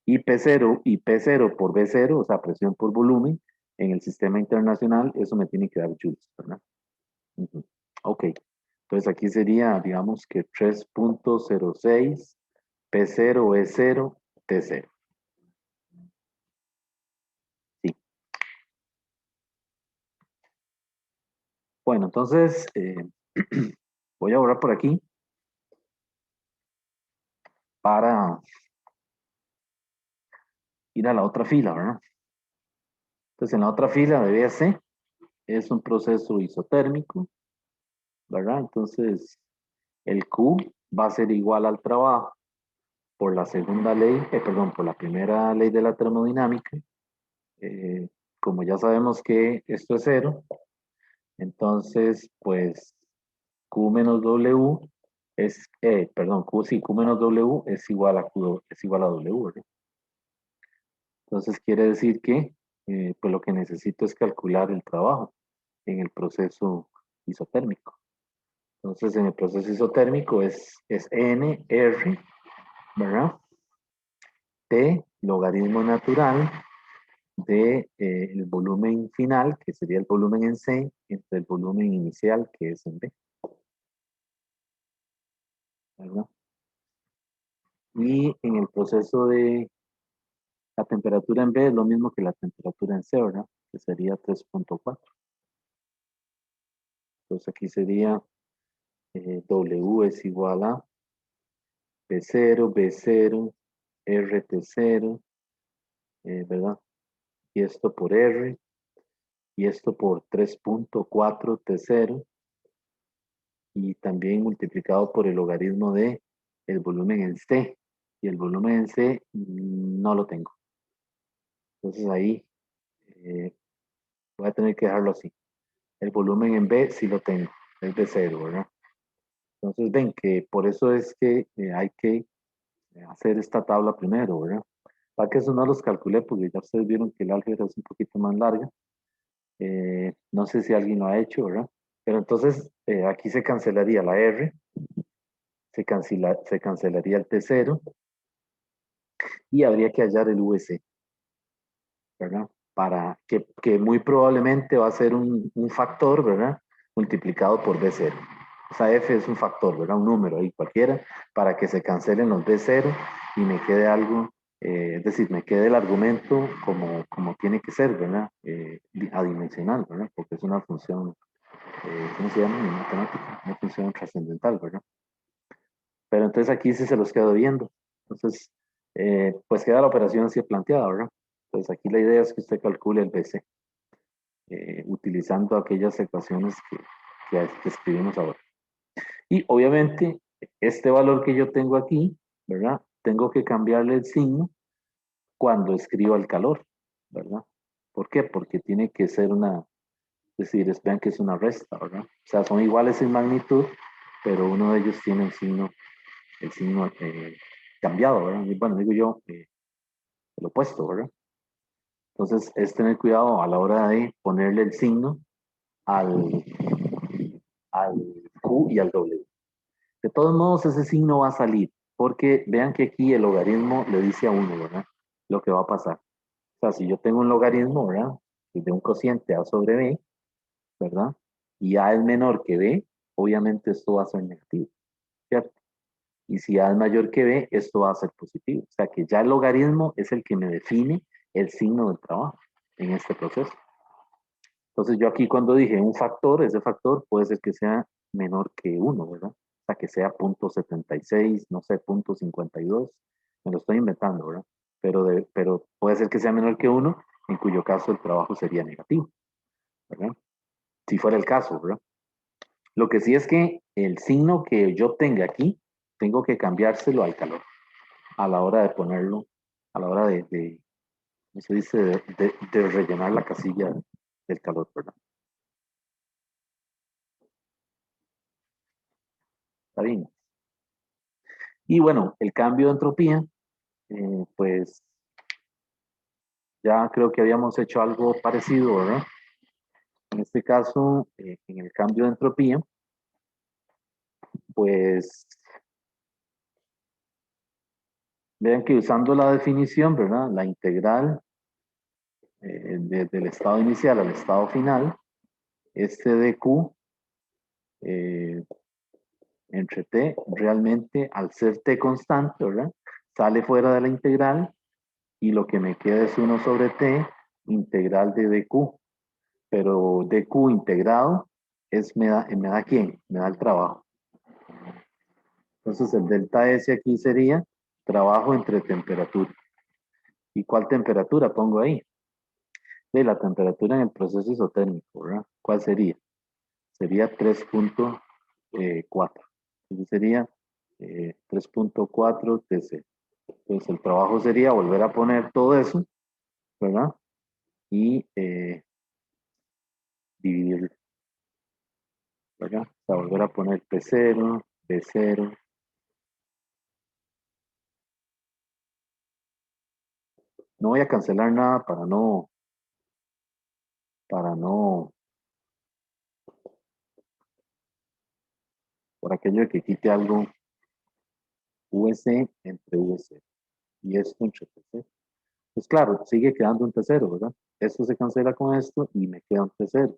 Y P0 por B0, o sea, presión por volumen, en el sistema internacional, eso me tiene que dar joules, ¿verdad? Ujú. Ok, entonces aquí sería, digamos que 3.06 P0 E0 T0. Bueno, entonces voy a borrar por aquí para ir a la otra fila, ¿verdad? Entonces en la otra fila de BC es un proceso isotérmico, ¿verdad? Entonces el Q va a ser igual al trabajo por la segunda ley, perdón, por la primera ley de la termodinámica. Como ya sabemos que esto es cero, entonces pues Q menos W es, perdón, Q menos W es igual a es igual a W, ¿verdad? Entonces quiere decir que pues lo que necesito es calcular el trabajo en el proceso isotérmico. Entonces en el proceso isotérmico es N, R, ¿verdad? T, logaritmo natural de el volumen final, que sería el volumen en C, entre el volumen inicial, que es en B, ¿verdad? Y en el proceso de la temperatura en B es lo mismo que la temperatura en C, ¿verdad? Que sería 3.4. Entonces aquí sería W es igual a P0, B0, RT0, ¿verdad? Y esto por R, y esto por 3.4 T0, y también multiplicado por el logaritmo de el volumen en C. Y el volumen en C no lo tengo. Entonces ahí voy a tener que dejarlo así. El volumen en B sí lo tengo, es de 0, ¿verdad? Entonces ven que por eso es que hay que hacer esta tabla primero, ¿verdad? Para que eso no los calculé, porque ya ustedes vieron que el álgebra es un poquito más larga. No sé si alguien lo ha hecho, ¿verdad? Pero entonces aquí se cancelaría la R, se cancelaría el T0 y habría que hallar el VC, ¿verdad? Para que muy probablemente va a ser un factor, ¿verdad? Multiplicado por B0. O sea, F es un factor, ¿verdad? Un número ahí cualquiera, para que se cancelen los B0 y me quede algo, es decir, me quede el argumento como tiene que ser, ¿verdad? Adimensional, ¿verdad? Porque es una función, ¿cómo se llama en matemática? Una función trascendental, ¿verdad? Pero entonces aquí sí se los quedo viendo. Entonces, pues queda la operación así planteada, ¿verdad? Entonces aquí la idea es que usted calcule el BC, utilizando aquellas ecuaciones que escribimos ahora. Y obviamente, este valor que yo tengo aquí, ¿verdad? Tengo que cambiarle el signo cuando escriba el calor, ¿verdad? ¿Por qué? Porque tiene que ser es decir, vean que es una resta, ¿verdad? O sea, son iguales en magnitud, pero uno de ellos tiene el signo cambiado, ¿verdad? Y bueno, digo yo, el opuesto, ¿verdad? Entonces, es tener cuidado a la hora de ponerle el signo al, al Q y al W. De todos modos, ese signo va a salir, porque vean que aquí el logaritmo le dice a uno, ¿verdad? Lo que va a pasar. O sea, si yo tengo un logaritmo, ¿verdad? De un cociente A sobre B, ¿verdad? Y A es menor que B, obviamente esto va a ser negativo, ¿cierto? Y si A es mayor que B, esto va a ser positivo. O sea que ya el logaritmo es el que me define el signo del trabajo en este proceso. Entonces yo aquí cuando dije un factor, ese factor puede ser que sea menor que 1, ¿verdad? O sea que sea 0.76, no sé, 0.52. Me lo estoy inventando, ¿verdad? Pero puede ser que sea menor que 1, en cuyo caso el trabajo sería negativo, ¿verdad? Si fuera el caso, ¿verdad? Lo que sí es que el signo que yo tenga aquí, tengo que cambiárselo al calor a la hora de ponerlo, a la hora ¿cómo se dice? De rellenar la casilla del calor, ¿verdad? Está bien. Y bueno, el cambio de entropía, pues ya creo que habíamos hecho algo parecido, ¿verdad? En este caso, en el cambio de entropía, pues vean que usando la definición, ¿verdad? La integral desde el estado inicial al estado final, este de Q entre t, realmente al ser t constante, ¿verdad? Sale fuera de la integral y lo que me queda es 1 sobre t integral de dq, pero dq integrado me da quién, me da el trabajo. Entonces el delta S aquí sería trabajo entre temperatura. ¿Y cuál temperatura pongo ahí? De la temperatura en el proceso isotérmico, ¿verdad? ¿Cuál sería? Sería 3.4. Entonces sería 3.4 TC. Entonces el trabajo sería volver a poner todo eso, ¿verdad? Y dividirlo, ¿verdad? O sea, volver a poner P0, B0. No voy a cancelar nada para no, por aquello de que quite algo VC entre VC. Y esto entre TC. Pues claro, sigue quedando un T0, ¿verdad? Esto se cancela con esto y me queda un T0,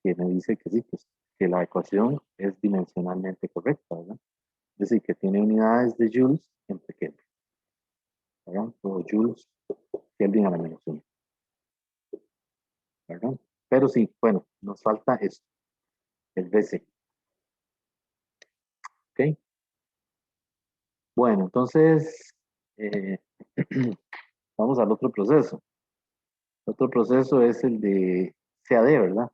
que me dice que sí, pues, que la ecuación es dimensionalmente correcta, ¿verdad? Es decir, que tiene unidades de joules entre Kelvin, ¿verdad? O joules, Kelvin a la menos 1, ¿verdad? Pero sí, bueno, nos falta esto, el BC, ¿ok? Bueno, entonces, eh, vamos al otro proceso. El otro proceso es el de CAD, ¿verdad?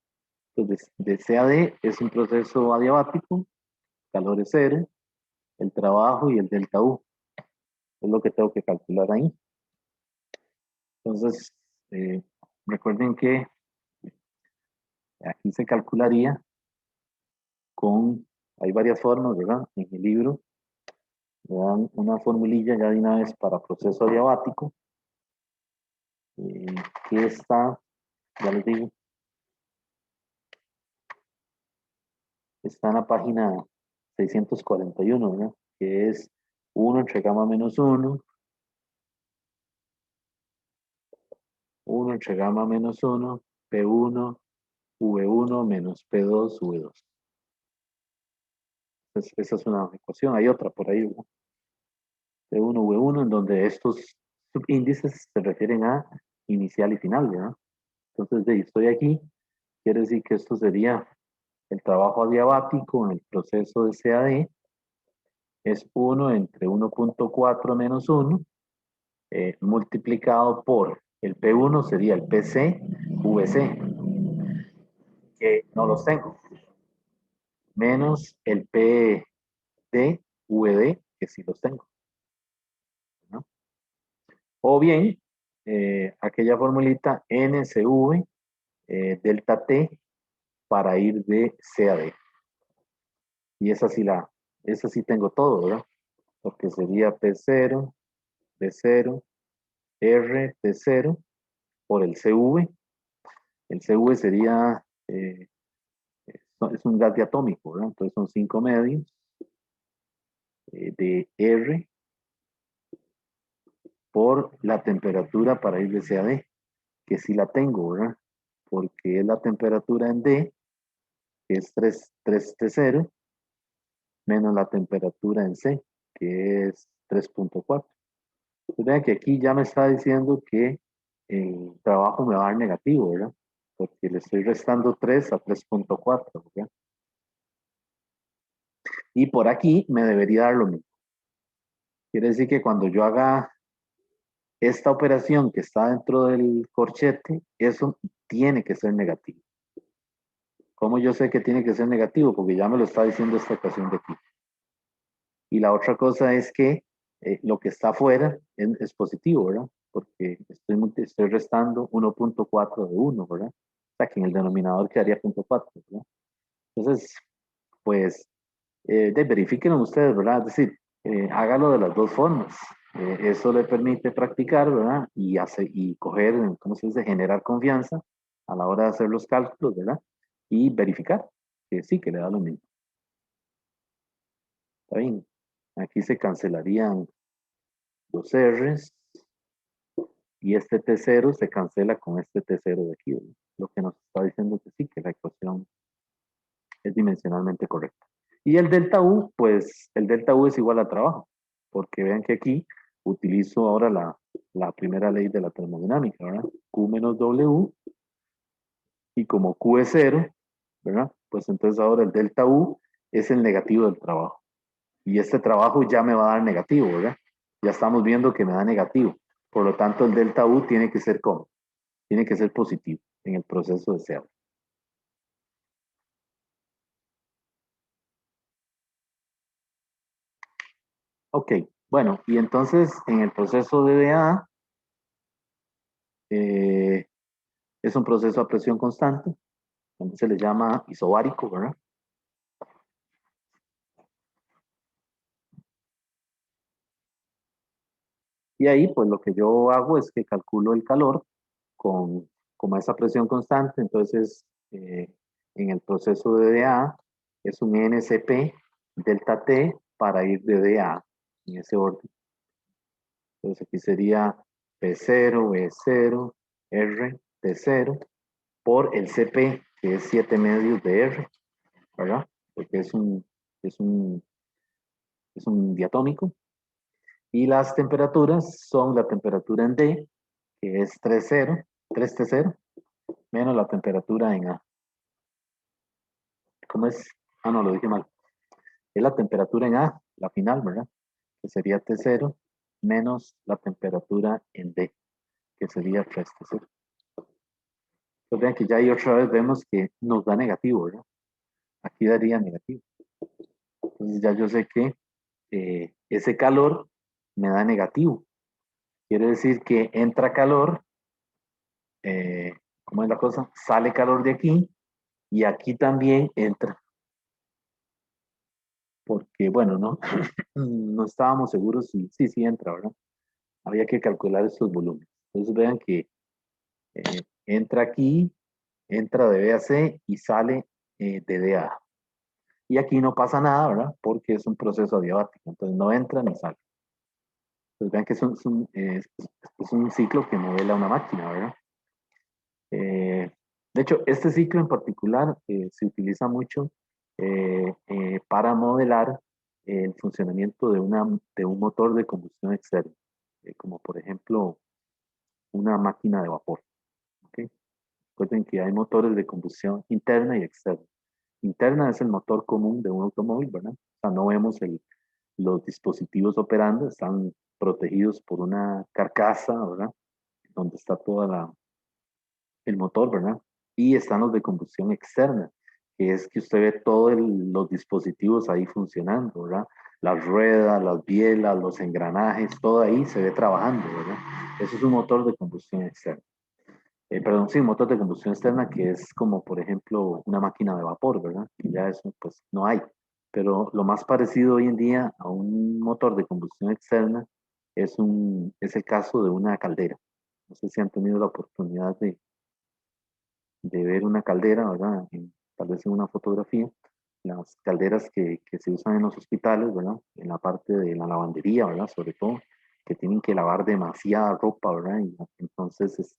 Entonces, de CAD es un proceso adiabático, calor es cero, el trabajo y el delta U. Es lo que tengo que calcular ahí. Entonces, recuerden que aquí se calcularía hay varias formas, ¿verdad? En el libro me dan una formulilla ya de una vez para proceso adiabático, que está, ya les digo, está en la página 641, ¿verdad? Que es 1 entre gamma menos 1 entre gamma menos 1, P1, V1 menos P2, V2. Entonces, esa es una ecuación. Hay otra por ahí, ¿verdad? P1, V1, en donde estos subíndices se refieren a inicial y final, ¿verdad? Entonces, estoy aquí, quiere decir que esto sería el trabajo adiabático en el proceso de CAD, es 1 entre 1.4 menos 1, multiplicado por el P1 sería el PC, VC, que no los tengo, menos el PD, VD, que sí los tengo, ¿no? O bien, aquella formulita NCV, delta T, para ir de CAD. Y esa sí tengo todo, ¿verdad? Porque sería P0, B0, R, T0 por el CV. El CV sería, es un gas diatómico, ¿verdad? Entonces son 5 medios de R por la temperatura para ir de CAD, que sí la tengo, ¿verdad? Porque es la temperatura en D, que es 3T0, menos la temperatura en C, que es 3.4. Pues vean que aquí ya me está diciendo que el trabajo me va a dar negativo, ¿verdad? Porque le estoy restando 3 a 3.4, ¿verdad? Y por aquí me debería dar lo mismo. Quiere decir que cuando yo haga esta operación que está dentro del corchete, eso tiene que ser negativo. ¿Cómo yo sé que tiene que ser negativo? Porque ya me lo está diciendo esta ecuación de aquí. Y la otra cosa es que lo que está afuera es positivo, ¿verdad? Porque estoy restando 1.4 de 1, ¿verdad? O sea, que en el denominador quedaría 0.4, ¿verdad? Entonces, pues, verifíquenlo ustedes, ¿verdad? Es decir, hágalo de las dos formas. Eso le permite practicar, ¿verdad? Y coger, ¿cómo se dice? Generar confianza a la hora de hacer los cálculos, ¿verdad? Y verificar que sí, que le da lo mismo. ¿Está bien? Aquí se cancelarían los R's y este T0 se cancela con este T0 de aquí, ¿verdad? Lo que nos está diciendo que sí, que la ecuación es dimensionalmente correcta. Y el delta U, pues el delta U es igual a trabajo, porque vean que aquí utilizo ahora la primera ley de la termodinámica, ¿verdad? Q menos W, y como Q es cero, ¿verdad? pues entonces ahora el delta U es el negativo del trabajo. Y este trabajo ya me va a dar negativo, ¿verdad? Ya estamos viendo que me da negativo. Por lo tanto, el delta U tiene que ser ¿cómo? Tiene que ser positivo en el proceso de cierre. Ok, bueno, y entonces en el proceso de DA es un proceso a presión constante, donde se le llama isobárico, ¿verdad? Y ahí, pues lo que yo hago es que calculo el calor con esa presión constante. Entonces, en el proceso de DA es un NCP delta T para ir de DA en ese orden. Entonces aquí sería P0, V0, R, T0 por el CP, que es 7 medios de R, ¿verdad? Porque es un, es un diatómico. Y las temperaturas son la temperatura en D, que es 3T0, menos la temperatura en A. ¿Cómo es? Ah, no, lo dije mal. Es la temperatura en A, la final, ¿verdad? Que sería T0, menos la temperatura en D, que sería 3T0. Entonces vean que ya ahí otra vez vemos que nos da negativo, ¿verdad? Aquí daría negativo. Entonces ya yo sé que ese calor me da negativo. Quiere decir que entra calor, ¿cómo es la cosa? Sale calor de aquí y aquí también entra. Porque, bueno, no, no estábamos seguros si sí entra, ¿verdad? Había que calcular estos volúmenes. Entonces vean que entra aquí, entra de B a C y sale de D a A. Y aquí no pasa nada, ¿verdad? Porque es un proceso adiabático, entonces no entra ni sale. Entonces vean que es un ciclo que modela una máquina, ¿verdad? De hecho, este ciclo en particular se utiliza mucho para modelar el funcionamiento de un motor de combustión externa, como por ejemplo una máquina de vapor. ¿Okay? Recuerden que hay motores de combustión interna y externa. Interna es el motor común de un automóvil, ¿verdad? O sea, no vemos los dispositivos operando, están protegidos por una carcasa, ¿verdad? Donde está el motor, ¿verdad? Y están los de combustión externa, que es que usted ve todos los dispositivos ahí funcionando, ¿verdad? Las ruedas, las bielas, los engranajes, todo ahí se ve trabajando, ¿verdad? Eso es un motor de combustión externa. Perdón, sí, un motor de combustión externa que es como, por ejemplo, una máquina de vapor, ¿verdad? Que ya eso, pues, no hay. Pero lo más parecido hoy en día a un motor de combustión externa es el caso de una caldera. No sé si han tenido la oportunidad de ver una caldera, ¿verdad? Tal vez en una fotografía, las calderas que se usan en los hospitales, ¿verdad? En la parte de la lavandería, ¿verdad? Sobre todo, que tienen que lavar demasiada ropa, ¿verdad? Y entonces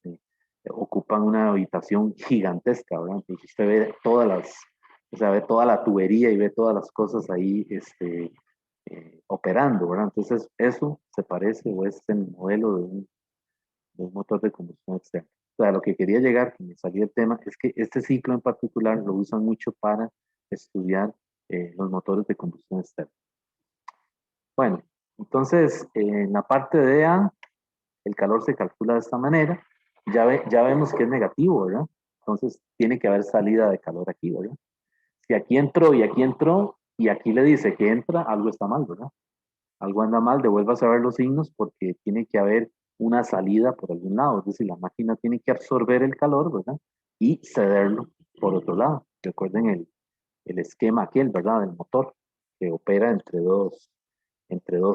ocupan una habitación gigantesca, ¿verdad? Entonces usted ve o sea, ve toda la tubería y ve todas las cosas ahí, operando, ¿verdad? Entonces eso se parece o es el modelo de un motor de combustión externa. O sea, lo que quería llegar, que me salía el tema, es que este ciclo en particular lo usan mucho para estudiar los motores de combustión externa. Bueno, entonces en la parte de EA, el calor se calcula de esta manera. Ya vemos que es negativo, ¿verdad? Entonces tiene que haber salida de calor aquí, ¿verdad? Si aquí entró y aquí le dice que entra, algo está mal, ¿verdad? Algo anda mal, devuelva a saber los signos porque tiene que haber una salida por algún lado, es decir, la máquina tiene que absorber el calor, ¿verdad? Y cederlo por otro lado. Recuerden el esquema aquel, ¿verdad? Del motor que opera entre dos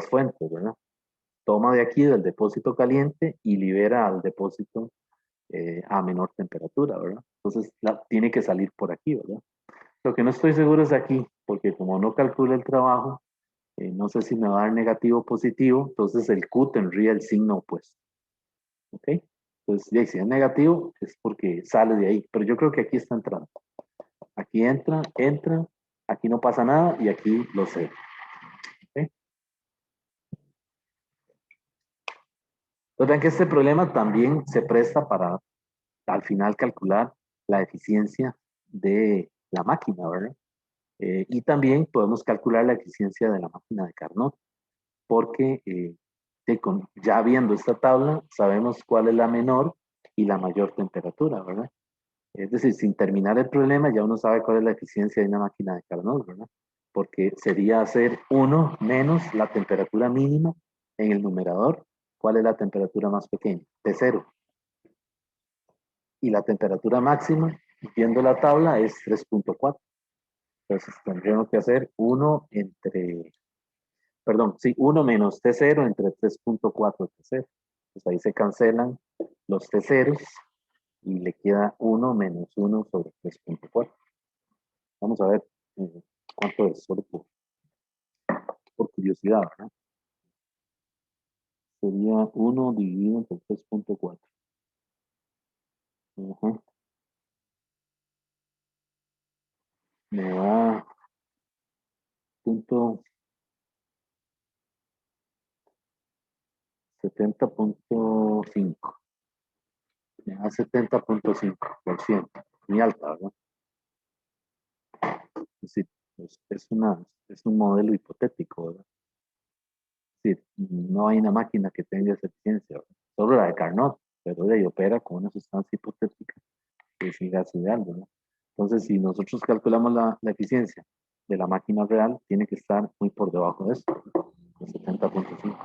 fuentes, ¿verdad? Toma de aquí del depósito caliente y libera al depósito a menor temperatura, ¿verdad? Entonces tiene que salir por aquí, ¿verdad? Lo que no estoy seguro es aquí, porque como no calcula el trabajo, no sé si me va a dar negativo o positivo, entonces el Q tendría el signo opuesto. ¿Ok? Entonces, si es negativo, es porque sale de ahí, pero yo creo que aquí está entrando. Aquí entra, aquí no pasa nada y aquí lo sé. ¿Ok? Entonces, vean que este problema también se presta para al final calcular la eficiencia de la máquina, ¿verdad? Y también podemos calcular la eficiencia de la máquina de Carnot, porque ya viendo esta tabla, sabemos cuál es la menor y la mayor temperatura, ¿verdad? Es decir, sin terminar el problema, ya uno sabe cuál es la eficiencia de una máquina de Carnot, ¿verdad? Porque sería hacer 1 menos la temperatura mínima en el numerador. ¿Cuál es la temperatura más pequeña? T0. Y la temperatura máxima, viendo la tabla, es 3.4. Entonces tendríamos que hacer 1 entre, perdón, sí, 1 menos T0 entre 3.4 T0. Pues ahí se cancelan los T0 y le queda 1 menos 1 sobre 3.4. Vamos a ver cuánto es, solo por curiosidad, ¿verdad? Sería 1 dividido entre 3.4. Me da punto 70.5. Me da 70.5%. Muy alta, ¿verdad? Es decir, es un modelo hipotético, ¿verdad? Es decir, no hay una máquina que tenga esa eficiencia, ¿verdad? Solo la de Carnot, pero de ahí opera con una sustancia hipotética que es gas ideal, ¿verdad? Entonces, si nosotros calculamos la eficiencia de la máquina real, tiene que estar muy por debajo de esto, de 70.5.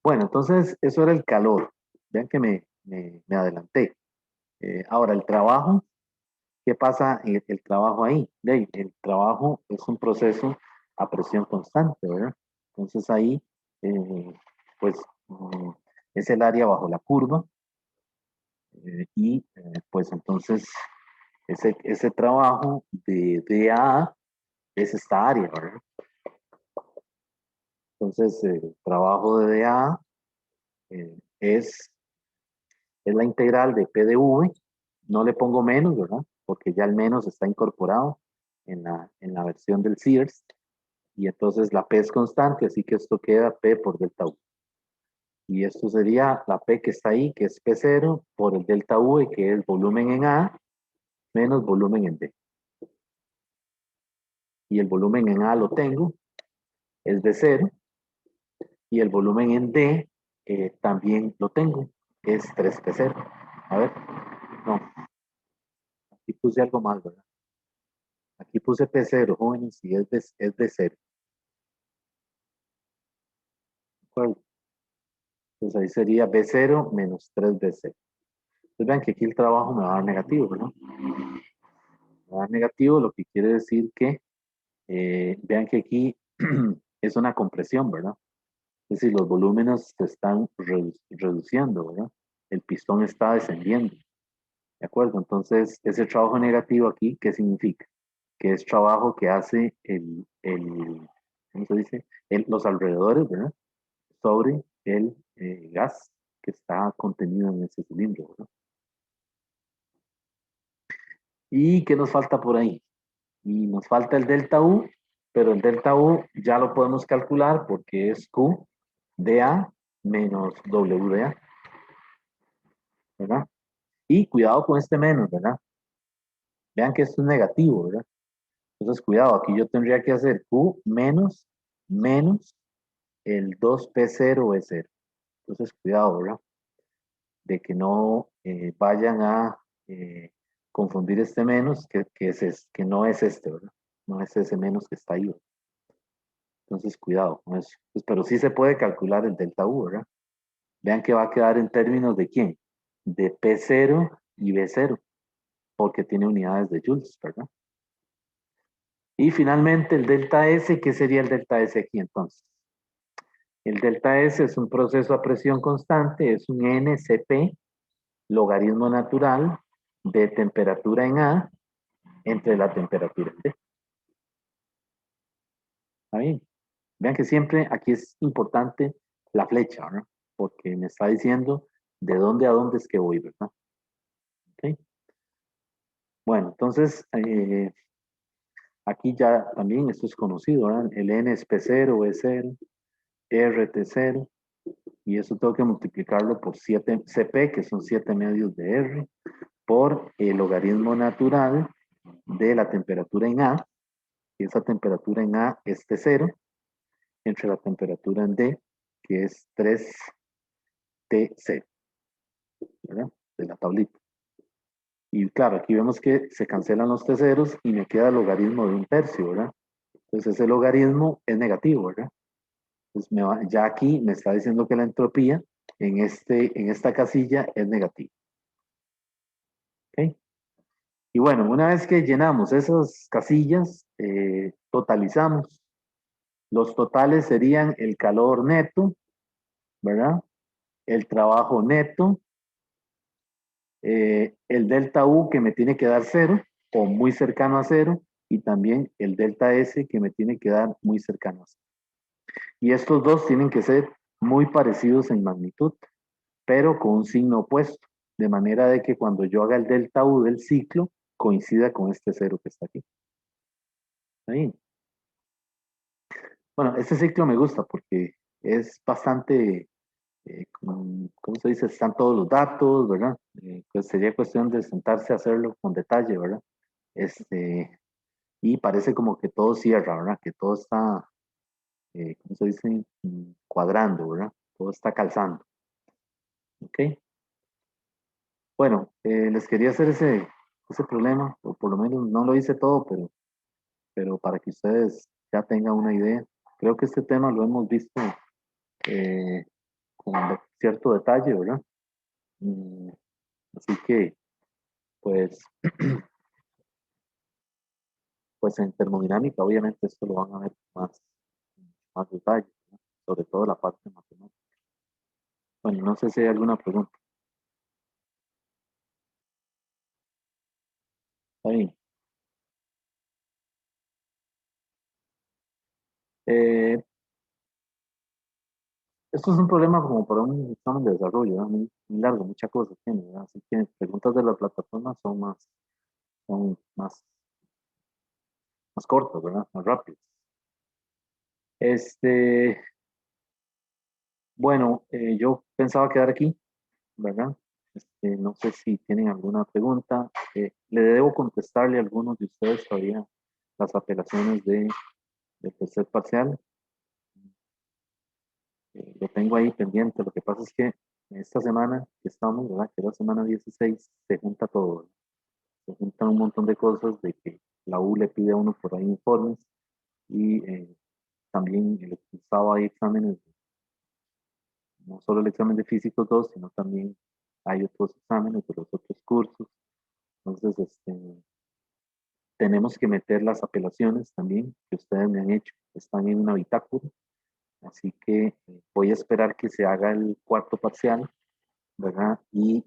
Bueno, entonces eso era el calor. Vean que me adelanté. Ahora, el trabajo, ¿qué pasa en el trabajo ahí? El trabajo es un proceso a presión constante, ¿verdad? Entonces ahí, pues, es el área bajo la curva y pues entonces ese trabajo de DA es esta área, ¿verdad? Entonces, el trabajo de DA es la integral de P de V. No le pongo menos, ¿verdad? Porque ya el menos está incorporado en la versión del Sears. Y entonces la P es constante, así que esto queda P por delta U. Y esto sería la P que está ahí, que es P0, por el delta V, que es volumen en A, menos volumen en D. Y el volumen en A lo tengo, es B0. Y el volumen en D también lo tengo, es 3P0. A ver, no, aquí puse algo mal, ¿verdad? Aquí puse P0, jóvenes, y es B0. Bueno, entonces ahí sería B0 menos 3B0. Entonces vean que aquí el trabajo me va a dar negativo, ¿verdad? Me va a dar negativo, lo que quiere decir que, vean que aquí es una compresión, ¿verdad? Es decir, los volúmenes se están reduciendo, ¿verdad? El pistón está descendiendo, ¿de acuerdo? Entonces, ese trabajo negativo aquí, ¿qué significa? Que es trabajo que hace ¿cómo se dice? Los alrededores, ¿verdad? Sobre el gas que está contenido en ese cilindro, ¿verdad? ¿Y qué nos falta por ahí? Y nos falta el delta U, pero el delta U ya lo podemos calcular porque es Q dA menos WdA, ¿verdad? Y cuidado con este menos, ¿verdad? Vean que esto es negativo, ¿verdad? Entonces, cuidado, aquí yo tendría que hacer Q menos el 2P0E0. Entonces, cuidado, ¿verdad? De que no vayan a confundir este menos, que no es este, ¿verdad? No es ese menos que está ahí, ¿verdad? Entonces, cuidado con eso. Pues, pero sí se puede calcular el delta U, ¿verdad? Vean que va a quedar en términos de ¿quién? De P0 y B0, porque tiene unidades de joules, ¿verdad? Y finalmente el delta S, ¿qué sería el delta S aquí entonces? El delta S es un proceso a presión constante, es un NCP, logaritmo natural de temperatura en A entre la temperatura en D. ¿Está bien? Vean que siempre aquí es importante la flecha, ¿no? Porque me está diciendo de dónde a dónde es que voy, ¿verdad? ¿Okay? Bueno, entonces aquí ya también esto es conocido, ¿verdad? El N es P0, E0, RT0, y eso tengo que multiplicarlo por 7 CP, que son 7 medios de R, por el logaritmo natural de la temperatura en A, y esa temperatura en A es T0, entre la temperatura en D, que es 3T0, ¿verdad? De la tablita. Y claro, aquí vemos que se cancelan los T0 y me queda el logaritmo de 1/3, ¿verdad? Entonces ese logaritmo es negativo, ¿verdad? Entonces ya aquí me está diciendo que la entropía en esta casilla es negativa. ¿Ok? Y bueno, una vez que llenamos esas casillas, totalizamos. Los totales serían el calor neto, ¿verdad? El trabajo neto, el delta U que me tiene que dar 0 o muy cercano a 0, y también el delta S que me tiene que dar muy cercano a 0. Y estos dos tienen que ser muy parecidos en magnitud, pero con un signo opuesto, de manera de que cuando yo haga el delta U del ciclo, coincida con este 0 que está aquí. Ahí. Bueno, este ciclo me gusta porque es bastante, ¿cómo se dice? Están todos los datos, ¿verdad? Pues sería cuestión de sentarse a hacerlo con detalle, ¿verdad? Y parece como que todo cierra, ¿verdad? Que todo está, ¿cómo se dice? Cuadrando, ¿verdad? Todo está calzando. ¿Ok? Bueno, les quería hacer ese problema, o por lo menos no lo hice todo, pero para que ustedes ya tengan una idea. Creo que este tema lo hemos visto eh, con cierto detalle, ¿verdad? Mm, Así que, pues, pues en termodinámica, obviamente, esto lo van a ver más detalle, ¿no? Sobre todo la parte matemática. Bueno, no sé si hay alguna pregunta. Está bien. Eh, Esto es un problema como para un examen de desarrollo, ¿verdad? Muy largo, muchas cosas tiene, ¿verdad? Así que preguntas de la plataforma son más cortas, ¿verdad? Más rápidas. Este, bueno, yo pensaba quedar aquí, ¿verdad? No sé si tienen alguna pregunta. Le debo contestarle a algunos de ustedes todavía las apelaciones del tercer parcial. Lo tengo ahí pendiente. Lo que pasa es que esta semana que estamos, ¿verdad? Que es la semana 16, se junta todo, ¿verdad? Se juntan un montón de cosas de que la U le pide a uno por ahí informes y también el sábado hay exámenes, no solo el examen de físicos 2, sino también hay otros exámenes de los otros cursos. Entonces, tenemos que meter las apelaciones también que ustedes me han hecho. Están en una bitácora, así que voy a esperar que se haga el cuarto parcial, ¿verdad? Y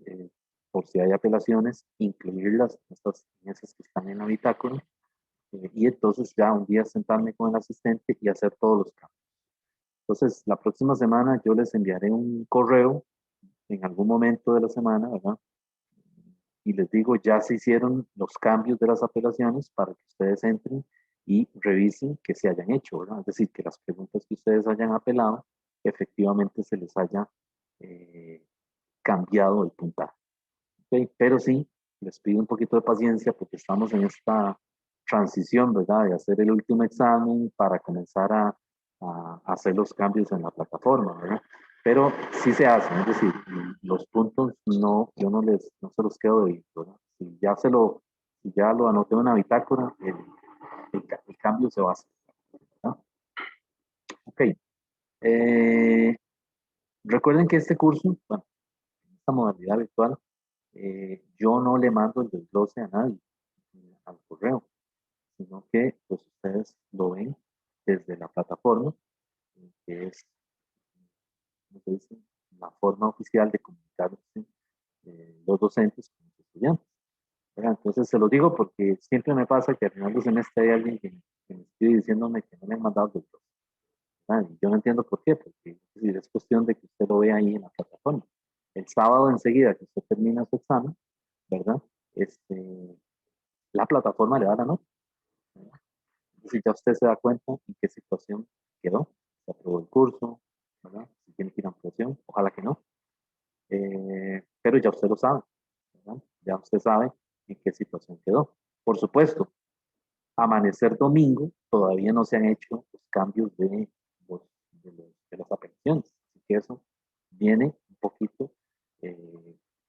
por si hay apelaciones, incluirlas en esas que están en la bitácora. Y entonces ya un día sentarme con el asistente y hacer todos los cambios. Entonces, la próxima semana yo les enviaré un correo en algún momento de la semana, ¿verdad? Y les digo, ya se hicieron los cambios de las apelaciones para que ustedes entren y revisen que se hayan hecho, ¿verdad? Es decir, que las preguntas que ustedes hayan apelado, efectivamente se les haya eh, cambiado el puntaje. ¿Okay? Pero sí, les pido un poquito de paciencia porque estamos en esta transición, ¿verdad? De hacer el último examen para comenzar a hacer los cambios en la plataforma, ¿verdad? Pero sí se hacen, es decir, los puntos no, yo no se los quedo de visto, ¿verdad? Si ya lo anoté en una bitácora, el cambio se va a hacer, ¿verdad? Ok. Eh, Recuerden que este curso, bueno, esta modalidad virtual, yo no le mando el desglose a nadie al correo, sino que pues ustedes lo ven desde la plataforma, que es, ¿cómo se dice? La forma oficial de comunicarse los docentes con los estudiantes, ¿verdad? Entonces se lo digo porque siempre me pasa que al final del semestre hay alguien que me escribe diciéndome que no le han mandado el desglose, ¿verdad? Y yo no entiendo por qué, porque es cuestión de que usted lo vea ahí en la plataforma. El sábado enseguida que usted termina su examen, ¿verdad? La plataforma le da la nota, ¿verdad? Si ya usted se da cuenta en qué situación quedó, se aprobó el curso, ¿verdad? Si tiene que ir a ampliación, ojalá que no, pero ya usted lo sabe, ¿verdad? ya usted sabe en qué situación quedó. Por supuesto, amanecer domingo todavía no se han hecho los cambios de las apelaciones, así que eso viene un poquito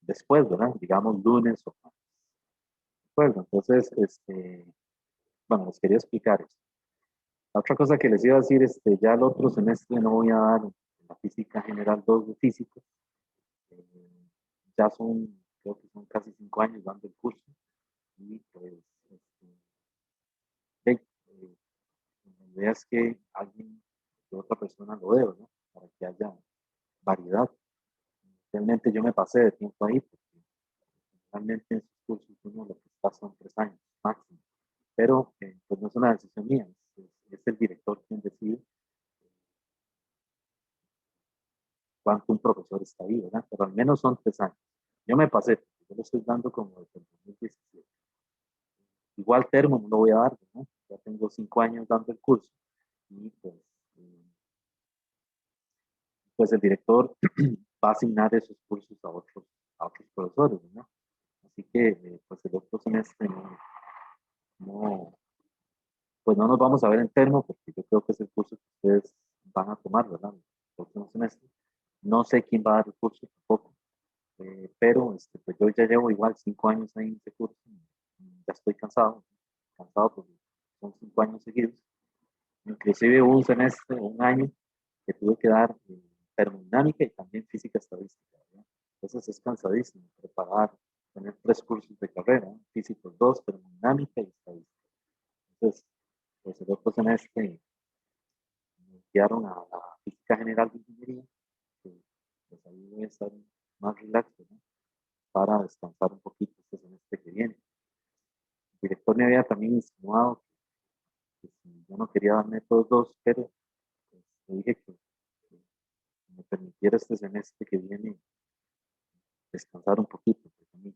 después, ¿verdad? Digamos lunes o martes. ¿De acuerdo? Entonces, bueno, les quería explicar eso. La otra cosa que les iba a decir, ya el otro semestre no voy a dar la física general 2 de física. Ya son, creo que son casi 5 años dando el curso. Y pues, la idea es que alguien, que otra persona lo vea, ¿no? Para que haya variedad. Realmente yo me pasé de tiempo ahí, porque realmente en sus cursos uno lo que está son 3 años máximo. Pero pues no es una decisión mía, es el director quien decide cuánto un profesor está ahí, ¿verdad? Pero al menos son 3 años. Yo me pasé, yo lo estoy dando como desde el 2017. Igual termo no lo voy a dar, ¿no? Ya tengo 5 años dando el curso y pues el director va a asignar esos cursos a otros profesores, ¿no? Así que pues el otro semestre no, pues no nos vamos a ver en termo porque yo creo que es el curso que ustedes van a tomar, ¿verdad? El próximo semestre. No sé quién va a dar el curso tampoco, pero pues yo ya llevo igual 5 años ahí en este curso. Ya estoy cansado porque son 5 años seguidos. Inclusive hubo un semestre, un año, que tuve que dar termodinámica y también física estadística, ¿verdad? Entonces es cansadísimo preparar, tener 3 cursos de carrera, ¿no? Físicos 2, termodinámica y estadística. Entonces, pues el otro semestre me enviaron a la física general de ingeniería, que pues ahí voy a estar más relax, ¿no? Para descansar un poquito este semestre que viene. El director me había también insinuado que si yo no quería dar métodos 2, pero pues, le dije que me permitiera este semestre que viene descansar un poquito. Pues,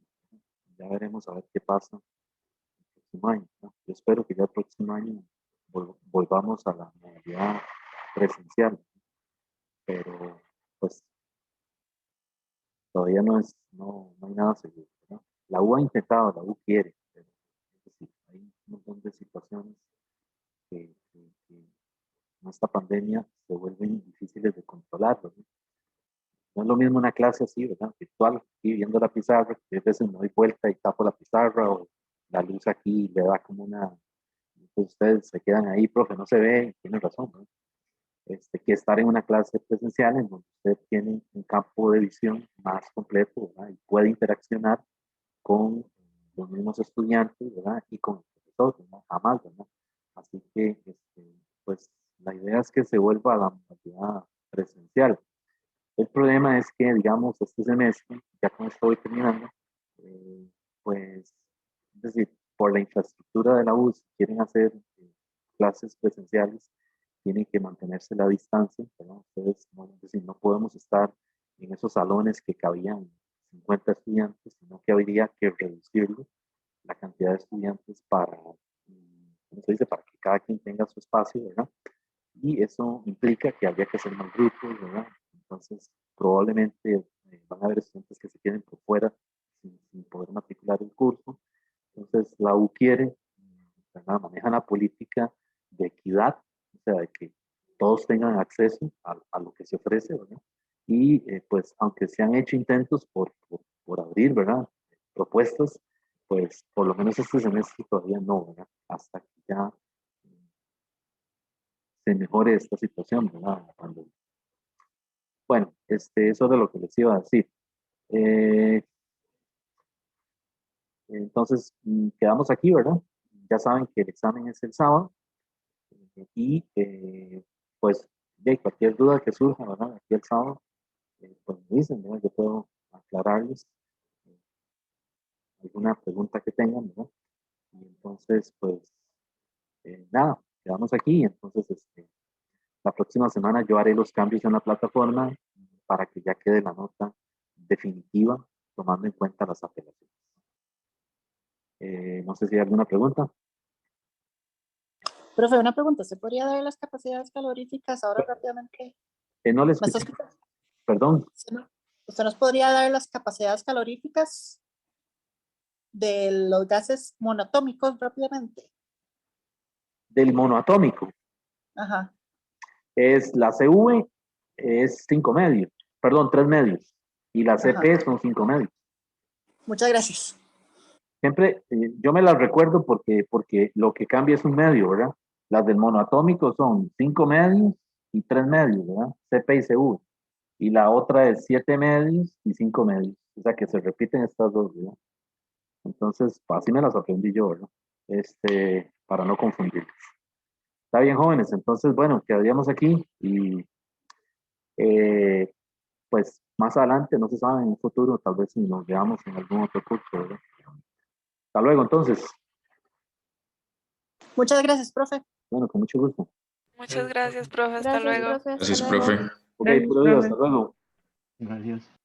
ya veremos a ver qué pasa el próximo año, ¿no? Yo espero que ya el próximo año volvamos a la modalidad presencial, ¿no? Pero pues todavía no hay nada seguro, ¿no? La U ha intentado, la U quiere, pero es decir, hay un montón de situaciones que con esta pandemia se vuelven difíciles de controlar, ¿no? No es lo mismo una clase así, ¿verdad? Virtual, aquí viendo la pizarra, que a veces me doy vuelta y tapo la pizarra o la luz aquí le da como una... Entonces ustedes se quedan ahí, profe, no se ve, tienen razón, ¿no? Que estar en una clase presencial en donde usted tiene un campo de visión más completo, ¿verdad? Y puede interaccionar con los mismos estudiantes, ¿verdad? Y con el profesor, ¿no? Jamás, ¿verdad? Así que, pues, la idea es que se vuelva a la modalidad presencial. El problema es que, digamos, este semestre, ya con esto voy terminando, eh, pues, es decir, por la infraestructura de la U, si quieren hacer clases presenciales, tienen que mantenerse la distancia, ¿verdad? Entonces, no, es decir, no podemos estar en esos salones que cabían 50 estudiantes, sino que habría que reducirlo, la cantidad de estudiantes para, ¿cómo se dice? Para que cada quien tenga su espacio, ¿verdad? Y eso implica que habría que hacer más grupos, ¿verdad? Entonces, probablemente van a haber estudiantes que se queden por fuera sin poder matricular el curso. Entonces, la U quiere, ¿verdad? Maneja la política de equidad, o sea, de que todos tengan acceso a lo que se ofrece, ¿verdad? Y pues, aunque se han hecho intentos por abrir, ¿verdad? Propuestas, pues por lo menos este semestre todavía no, ¿verdad? Hasta que ya se mejore esta situación, ¿verdad? Bueno, eso es de lo que les iba a decir. Eh, entonces, quedamos aquí, ¿verdad? Ya saben que el examen es el sábado y pues de cualquier duda que surja, ¿verdad? Aquí el sábado, pues me dicen, ¿verdad? Yo puedo aclararles eh, alguna pregunta que tengan, ¿verdad? Y entonces, pues nada, quedamos aquí. Entonces, la próxima semana yo haré los cambios en la plataforma para que ya quede la nota definitiva, tomando en cuenta las apelaciones. No sé si hay alguna pregunta. Profe, una pregunta, ¿se podría dar las capacidades caloríficas ahora rápidamente? No les ¿Me está escuché, escuchando? perdón. ¿Usted nos podría dar las capacidades caloríficas? de los gases monoatómicos rápidamente. Del monoatómico. Ajá. Es la CV es 5 medios, perdón, 3 medios. Y la CP son 5 medios. Muchas gracias. Siempre, yo me las recuerdo porque lo que cambia es un medio, ¿verdad? Las del monoatómico son 5 medios y 3 medios, ¿verdad? CP y CV. Y la otra es 7 medios y 5 medios. O sea que se repiten estas dos, ¿verdad? Entonces, así me las aprendí yo, ¿verdad? Para no confundirlas. Está bien, jóvenes. Entonces, bueno, quedaríamos aquí y pues más adelante, no se sabe en un futuro, tal vez si nos veamos en algún otro curso, ¿verdad? Hasta luego, entonces. Muchas gracias, profe. Bueno, con mucho gusto. Muchas gracias, profe. Hasta Gracias, luego. profe. Hasta Gracias, luego. profe. Ok, Gracias, puro Dios, profe. hasta luego. Gracias.